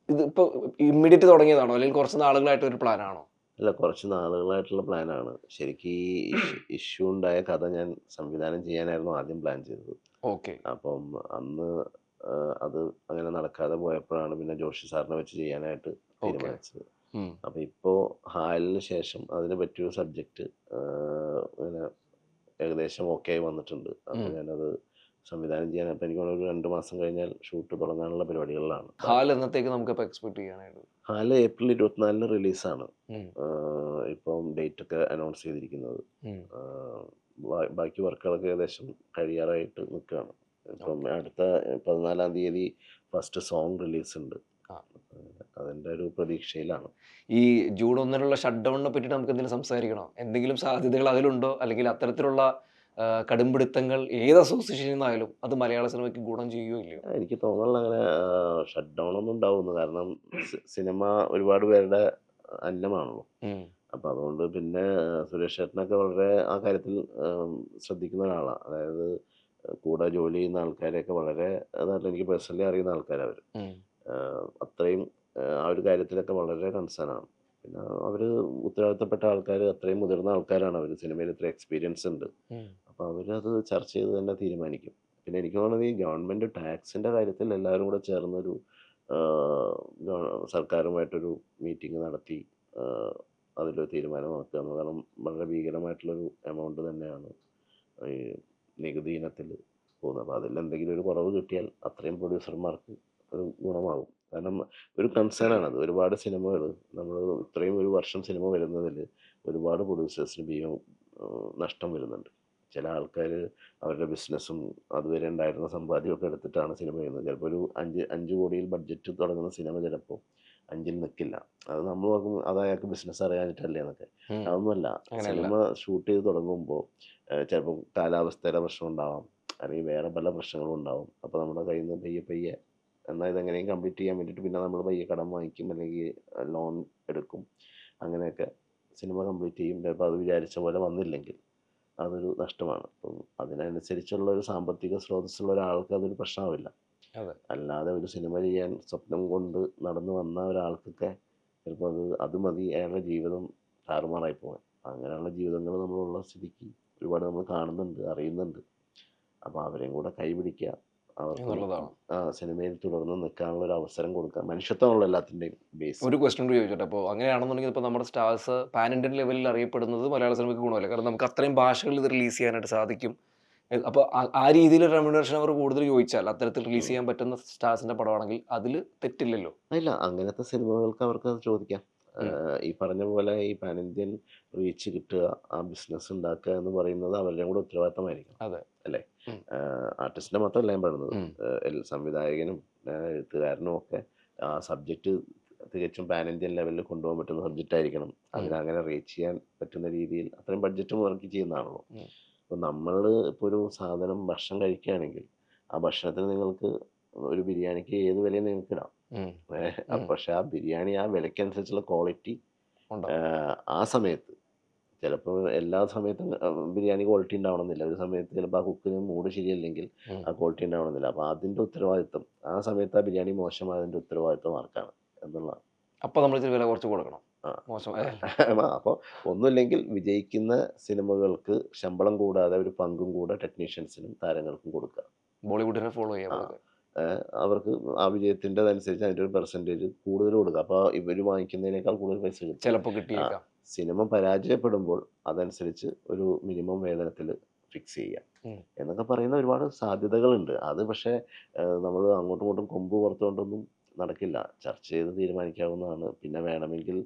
ഇതിപ്പോ ഇമ്മീഡിയറ്റ് തുടങ്ങിയതാണോ അല്ലെങ്കിൽ കുറച്ച് നാളുകളായിട്ട് ഒരു പ്ലാനാണോ? അല്ല, കുറച്ച് നാളുകളായിട്ടുള്ള പ്ലാനാണ്. ശരിക്കും ഈ ഇഷ്യൂ ഉണ്ടായ കഥ ഞാൻ സംവിധാനം ചെയ്യാനായിരുന്നു ആദ്യം പ്ലാൻ ചെയ്തത്. ഓക്കെ. അപ്പം അന്ന് അത് അങ്ങനെ നടക്കാതെ പോയപ്പോഴാണ് പിന്നെ ജോഷി സാറിനെ വെച്ച് ചെയ്യാനായിട്ട് ഓക്കെ. തീരുമാനിച്ചത്. അപ്പോൾ ഇപ്പോൾ ഹാലിന് ശേഷം അതിന് പറ്റിയൊരു സബ്ജക്റ്റ് ഇങ്ങനെ ഏകദേശം ഓക്കെ ആയി വന്നിട്ടുണ്ട്. അപ്പോൾ ഞാനത് സംവിധാനം ചെയ്യാൻ, അപ്പോൾ എനിക്ക് തോന്നുന്നു ഒരു 2 മാസം കഴിഞ്ഞാൽ ഷൂട്ട് തുടങ്ങാനുള്ള പരിപാടികളിലാണ്. ഹാൽ എന്നത്തേക്ക് നമുക്കിപ്പോൾ എക്സ്പെക്ട് ചെയ്യാനായിട്ട്? ഹാല് ഏപ്രിൽ 24 റിലീസാണ്. ഉം. ഇപ്പം ഡേറ്റ് ഒക്കെ അനൗൺസ് ചെയ്തിരിക്കുന്നത്. ഉം. ബാക്കി വർക്കുകളൊക്കെ ഏകദേശം കഴിയാറായിട്ട് നിൽക്കുകയാണ്. ഇപ്പം ഓക്കെ. അടുത്ത 14-ാം തീയതി ഫസ്റ്റ് സോങ് റിലീസ് ഉണ്ട്. ആ. അതിൻ്റെ ഒരു പ്രതീക്ഷയിലാണ്. ഈ ജൂൺ 1-നുള്ള ഷട്ട് ഡൗണിനെ പറ്റിയിട്ട് നമുക്ക് എന്തെങ്കിലും സംസാരിക്കണോ? എന്തെങ്കിലും സാധ്യതകൾ അതിലുണ്ടോ? അല്ലെങ്കിൽ അത്തരത്തിലുള്ള കടുംപിടുത്തങ്ങൾ ഏത് അസോസിയേഷനിൽ നിന്നായാലും അത് മലയാള സിനിമയ്ക്ക് ഗുണം ചെയ്യുകയോ ഇല്ലയോ? എനിക്ക് തോന്നുന്നില്ല അങ്ങനെ ഷട്ട് ഡൗൺ ഒന്നും ഉണ്ടാവുമെന്ന്. കാരണം സിനിമ ഒരുപാട് പേരുടെ അന്നമാണല്ലോ. ഉം. അപ്പം അതുകൊണ്ട് പിന്നെ സുരേഷ് ചേട്ടനൊക്കെ വളരെ ആ കാര്യത്തിൽ ശ്രദ്ധിക്കുന്ന ഒരാളാണ്. അതായത് കൂടെ ജോലി ചെയ്യുന്ന ആൾക്കാരെയൊക്കെ വളരെ അതായത് എനിക്ക് പേഴ്സണലി അറിയുന്ന ആൾക്കാരാണ് അവർ. ഉം. അത്രയും ആ ഒരു കാര്യത്തിലൊക്കെ വളരെ കൺസേൺ ആണ്. പിന്നെ അവർ ഉത്തരവാദിത്തപ്പെട്ട ആൾക്കാർ, അത്രയും മുതിർന്ന ആൾക്കാരാണ്. അവർ സിനിമയിൽ ഇത്ര എക്സ്പീരിയൻസ് ഉണ്ട്. ഉം. അപ്പോൾ അവരത് ചർച്ച ചെയ്ത് തന്നെ തീരുമാനിക്കും. പിന്നെ എനിക്ക് തോന്നുന്നത് ഈ ഗവൺമെൻറ് ടാക്സിൻ്റെ കാര്യത്തിൽ എല്ലാവരും കൂടെ ചേർന്നൊരു സർക്കാരുമായിട്ടൊരു മീറ്റിംഗ് നടത്തി അതിലൊരു തീരുമാനമാക്കുക എന്ന്. കാരണം വളരെ ഭീകരമായിട്ടുള്ളൊരു എമൗണ്ട് തന്നെയാണ് ഈ നികുതി ഇനത്തിൽ പോകുന്നത്. അപ്പോൾ അതിലെന്തെങ്കിലും ഒരു കുറവ് കിട്ടിയാൽ അത്രയും പ്രൊഡ്യൂസർമാർക്ക് ഒരു ഗുണമാകും. കാരണം ഒരു കൺസേണാണത്. ഒരുപാട് സിനിമകൾ നമ്മൾ ഇത്രയും ഒരു വർഷം സിനിമ വരുന്നതിൽ ഒരുപാട് പ്രൊഡ്യൂസേഴ്സിന് നഷ്ടം വരുന്നുണ്ട്. ചില ആൾക്കാർ അവരുടെ ബിസിനസ്സും അതുവരെ ഉണ്ടായിരുന്ന സമ്പാദ്യമൊക്കെ എടുത്തിട്ടാണ് സിനിമ ചെയ്യുന്നത്. ചിലപ്പോൾ ഒരു 5 കോടിയിൽ ബഡ്ജറ്റ് തുടങ്ങുന്ന സിനിമ ചിലപ്പോൾ 5-ൽ നിൽക്കില്ല. അത് നമ്മൾ നോക്കും അത് അയാൾക്ക് ബിസിനസ് അറിയാഞ്ഞിട്ടല്ലേ എന്നൊക്കെ. ഉം. അതൊന്നുമല്ല. അങ്ങനെയല്ല. സിനിമ ഷൂട്ട് ചെയ്ത് തുടങ്ങുമ്പോൾ ചിലപ്പോൾ കാലാവസ്ഥയുടെ പ്രശ്നം ഉണ്ടാവാം, അല്ലെങ്കിൽ വേറെ പല പ്രശ്നങ്ങളും ഉണ്ടാവും. അപ്പോൾ നമ്മുടെ കയ്യിൽ നിന്ന് പയ്യെ പയ്യെ എന്നാൽ ഇതെങ്ങനെയും കംപ്ലീറ്റ് ചെയ്യാൻ വേണ്ടിയിട്ട് പിന്നെ നമ്മൾ പയ്യെ കടം വാങ്ങിക്കും, അല്ലെങ്കിൽ ലോൺ എടുക്കും. അങ്ങനെയൊക്കെ സിനിമ കംപ്ലീറ്റ് ചെയ്യും. ചിലപ്പോൾ അത് വിചാരിച്ച പോലെ വന്നില്ലെങ്കിൽ അതൊരു നഷ്ടമാണ്. അപ്പം അതിനനുസരിച്ചുള്ള ഒരു സാമ്പത്തിക സ്രോതസ്സുള്ള ഒരാൾക്ക് അതൊരു പ്രശ്നമാവില്ല. അതെ. അല്ലാതെ ഒരു സിനിമ ചെയ്യാൻ സ്വപ്നം കൊണ്ട് നടന്നു വന്ന ഒരാൾക്കൊക്കെ ചിലപ്പോൾ അത് മതി അയാളുടെ ജീവിതം താറുമാറായി പോകാൻ. അങ്ങനെയുള്ള ജീവിതങ്ങൾ നമ്മളുള്ള സ്ഥിതിക്ക് ഒരുപാട് നമ്മൾ കാണുന്നുണ്ട്, അറിയുന്നുണ്ട്. അപ്പോൾ അവരെയും കൂടെ കൈപിടിക്കുക, അവർക്ക് എന്നുള്ളതാണ്. സിനിമയിൽ തുടർന്ന് നിൽക്കാനുള്ള ഒരു അവസരം കൊടുക്കുക. മനുഷ്യത്വമുള്ള എല്ലാത്തിൻ്റെയും ബേസ്. ഒരു ക്വസ്റ്റ്യൻ കൂടി ചോദിച്ചോട്ടെ. അപ്പോൾ അങ്ങനെയാണെന്നുണ്ടെങ്കിൽ ഇപ്പോൾ നമ്മുടെ സ്റ്റാർസ് പാൻ ഇന്ത്യൻ ലെവലിൽ അറിയപ്പെടുന്നത് മലയാള സിനിമയ്ക്ക് ഗുണമല്ലേ? കാരണം നമുക്ക് അത്രയും ഭാഷകളിൽ ഇത് റിലീസ് ചെയ്യാനായിട്ട് സാധിക്കും. അപ്പോൾ ആ രീതിയിൽ റെമ്യൂണറേഷൻ അവർ കൂടുതൽ ചോദിച്ചാൽ അത്തരത്തിൽ റിലീസ് ചെയ്യാൻ പറ്റുന്ന സ്റ്റാർസിൻ്റെ പടമാണെങ്കിൽ അതിൽ തെറ്റില്ലല്ലോ? ഇല്ല, അങ്ങനത്തെ സിനിമകൾക്ക് അവർക്കത് ചോദിക്കാം. ഉം. ഈ പറഞ്ഞ പോലെ ഈ പാൻ ഇന്ത്യൻ റീച്ച് കിട്ടുക, ആ ബിസിനസ് ഉണ്ടാക്കുക എന്ന് പറയുന്നത് അവരുടെയും കൂടെ ഉത്തരവാദിത്തമായിരിക്കണം. അതെ. അല്ലേ? ഉം. ആർട്ടിസ്റ്റിൻ്റെ മാത്രമല്ല ഞാൻ പറയുന്നത്. ഉം. സംവിധായകനും എഴുത്തുകാരനും ഒക്കെ ആ സബ്ജക്റ്റ് തികച്ചും പാൻ ഇന്ത്യൻ ലെവലിൽ കൊണ്ടുപോകാൻ പറ്റുന്ന സബ്ജക്റ്റ് ആയിരിക്കണം. അതിനങ്ങനെ റീച്ച് ചെയ്യാൻ പറ്റുന്ന രീതിയിൽ അത്രയും ബഡ്ജറ്റ് മുറക്കി ചെയ്യുന്നതാണല്ലോ. ഉം. അപ്പോൾ നമ്മൾ ഇപ്പോൾ ഒരു സാധനം ഭക്ഷണം കഴിക്കുകയാണെങ്കിൽ ആ ഭക്ഷണത്തിന് നിങ്ങൾക്ക് ഒരു ബിരിയാണിക്ക് ഏത് വിലയും നിങ്ങൾക്ക് ഇടാം. ഉം. പക്ഷെ ആ ബിരിയാണി ആ വിലയ്ക്കനുസരിച്ചുള്ള ക്വാളിറ്റി ഉണ്ടാവും. ആ സമയത്ത് ചിലപ്പോൾ എല്ലാ സമയത്തും ബിരിയാണി ക്വാളിറ്റി ഉണ്ടാവണമെന്നില്ല. ഒരു സമയത്ത് ചിലപ്പോൾ ആ കുക്കിന് മൂഡ് ശരിയല്ലെങ്കിൽ ഉം. ആ ക്വാളിറ്റി ഉണ്ടാവണമെന്നില്ല. അപ്പോൾ അതിൻ്റെ ഉത്തരവാദിത്വം ആ സമയത്ത് ആ ബിരിയാണി മോശമായതിൻ്റെ ഉത്തരവാദിത്വം ആർക്കാണ് എന്നുള്ളതാണ്. അപ്പോൾ നമ്മൾ ഇച്ചിരി വില കുറച്ച് കൊടുക്കണം. ആ മോശം. അപ്പോൾ ഒന്നുമില്ലെങ്കിൽ വിജയിക്കുന്ന സിനിമകൾക്ക് ശമ്പളം കൂടാതെ ഒരു പങ്കും കൂടെ ടെക്നീഷ്യൻസിനും താരങ്ങൾക്കും കൊടുക്കുക. ബോളിവുഡിനെ ഫോളോ ചെയ്യാം ആ അതൊക്കെ. അവർക്ക് ആ വിജയത്തിൻ്റെതനുസരിച്ച് അതിൻ്റെ ഒരു പെർസെൻറ്റേജ് കൂടുതൽ കൊടുക്കുക. അപ്പോൾ ഇവർ വാങ്ങിക്കുന്നതിനേക്കാൾ കൂടുതൽ പൈസ കിട്ടും. ചിലപ്പോൾ കിട്ടിയേക്കാം. സിനിമ പരാജയപ്പെടുമ്പോൾ അതനുസരിച്ച് ഒരു മിനിമം വേതനത്തിൽ ഫിക്സ് ചെയ്യുക ഉം. എന്നൊക്കെ പറയുന്ന ഒരുപാട് സാധ്യതകളുണ്ട്. അത് പക്ഷേ നമ്മൾ അങ്ങോട്ടും ഇങ്ങോട്ടും കൊമ്പ് പുറത്തുകൊണ്ടൊന്നും നടക്കില്ല. ചർച്ച ചെയ്ത് തീരുമാനിക്കാവുന്നതാണ്. പിന്നെ വേണമെങ്കിൽ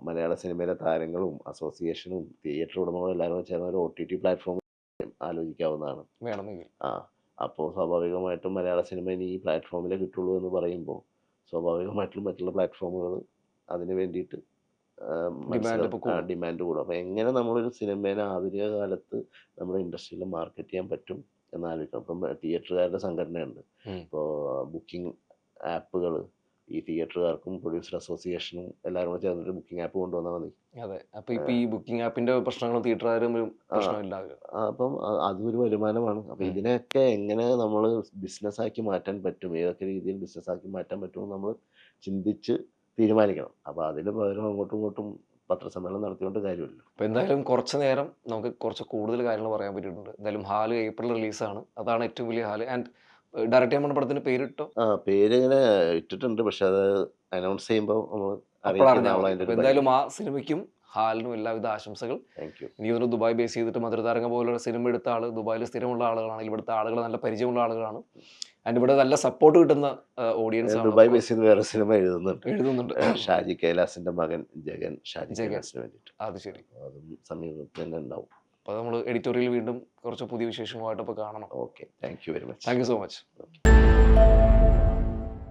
മലയാള സിനിമയിലെ താരങ്ങളും അസോസിയേഷനും തിയേറ്റർ ഉടമകളും എല്ലാവരും കൂടെ ചേർന്ന ഒരു OTT പ്ലാറ്റ്ഫോം ആലോചിക്കാവുന്നതാണ്. വേണമെങ്കിൽ. അപ്പോൾ സ്വാഭാവികമായിട്ടും മലയാള സിനിമ ഇനി ഈ പ്ലാറ്റ്ഫോമിലേ കിട്ടുള്ളൂ എന്ന് പറയുമ്പോൾ സ്വാഭാവികമായിട്ടും മറ്റുള്ള പ്ലാറ്റ്ഫോമുകൾ അതിന് വേണ്ടിയിട്ട് ഡിമാൻഡ് ഇപ്പോൾ കൂടും. ഡിമാൻഡ് കൂടും. അപ്പോൾ എങ്ങനെ നമ്മളൊരു സിനിമേനെ ആധുനിക കാലത്ത് നമ്മുടെ ഇൻഡസ്ട്രിയിൽ മാർക്കറ്റ് ചെയ്യാൻ പറ്റും എന്നാലോചിക്കണം. ഇപ്പം തിയേറ്ററുകാരുടെ സംഘടനയുണ്ട്. ഉം. ഇപ്പോൾ ബുക്കിംഗ് ആപ്പുകൾ, ഈ തിയേറ്ററുകാർക്കും പ്രൊഡ്യൂസർ അസോസിയേഷനും എല്ലാവരും കൂടെ ചേർന്നിട്ട് ബുക്കിംഗ് ആപ്പ് കൊണ്ടുവന്നാൽ മതി. അതെ. അപ്പോൾ ഇപ്പോൾ ഈ ബുക്കിംഗ് ആപ്പിന്റെ പ്രശ്നങ്ങളും തിയേറ്ററുകാർ തമ്മിൽ പ്രശ്നമില്ലാതെ. അപ്പം അതും ഒരു വരുമാനമാണ്. അപ്പോൾ ഇതിനെയൊക്കെ എങ്ങനെ നമ്മൾ ബിസിനസ്സാക്കി മാറ്റാൻ പറ്റും, ഏതൊക്കെ രീതിയിൽ ബിസിനസ്സാക്കി മാറ്റാൻ പറ്റുമെന്ന് നമ്മൾ ചിന്തിച്ച് തീരുമാനിക്കണം. അപ്പോൾ അതിന് പകരം അങ്ങോട്ടും ഇങ്ങോട്ടും പത്രസമ്മേളനം നടത്തിക്കൊണ്ട് കാര്യമില്ല. അപ്പോൾ എന്തായാലും കുറച്ച് നേരം നമുക്ക് കുറച്ച് കൂടുതൽ കാര്യങ്ങൾ പറയാൻ പറ്റിയിട്ടുണ്ട്. എന്തായാലും ഹാല് ഏപ്രിൽ റിലീസാണ്. അതാണ് ഏറ്റവും വലിയ ഹാല്. ആൻഡ് ഡയറക്റ്റ് ചെയ്യാൻ പടത്തിന് പേരിട്ടോ? പേര് ഇങ്ങനെ ഇട്ടിട്ടുണ്ട്. പക്ഷെ അത് അനൗൺസ് ചെയ്യുമ്പോൾ നമ്മൾ അപ്പോൾ അറിഞ്ഞാൽ അറിയിക്കുന്ന മതി. അതിൻ്റെ അപ്പോൾ ഒരു എന്തായാലും ആ സിനിമയ്ക്കും ഹാലിനും എല്ലാവിധ ആശംസകൾ. Thank you. എനിക്ക് തോന്നുന്നു ദുബായ് ബേസ് ചെയ്തിട്ട് മധുരതാരംഗ പോലുള്ള സിനിമ എടുത്ത ആൾ ദുബായിൽ സ്ഥിരമുള്ള ആളുകളാണ്. ഇവിടുത്തെ ആളുകൾ നല്ല പരിചയമുള്ള ആളുകളാണ്. ആൻഡ് ഇവിടെ നല്ല സപ്പോർട്ട് കിട്ടുന്ന ഓഡിയൻസ് ആണ്. ദുബായ് ബേസ് ചെയ്ത് വേറെ സിനിമ എഴുതുന്നുണ്ട്. ഷാജി കൈലാസിന്റെ മകൻ ജഗൻ ഷാജി ജഗൻ. കൈലാസിന് വേണ്ടിയിട്ട്. അത് ശരി. അതും സമീപത്തിൽ തന്നെ ഉണ്ടാവും. അപ്പോൾ നമ്മൾ എഡിറ്റോറിയൽ വീണ്ടും കുറച്ച് പുതിയ വിശേഷങ്ങളുമായിട്ട് ഇപ്പോൾ കാണണം. Okay, thank you very much. Thank you so much.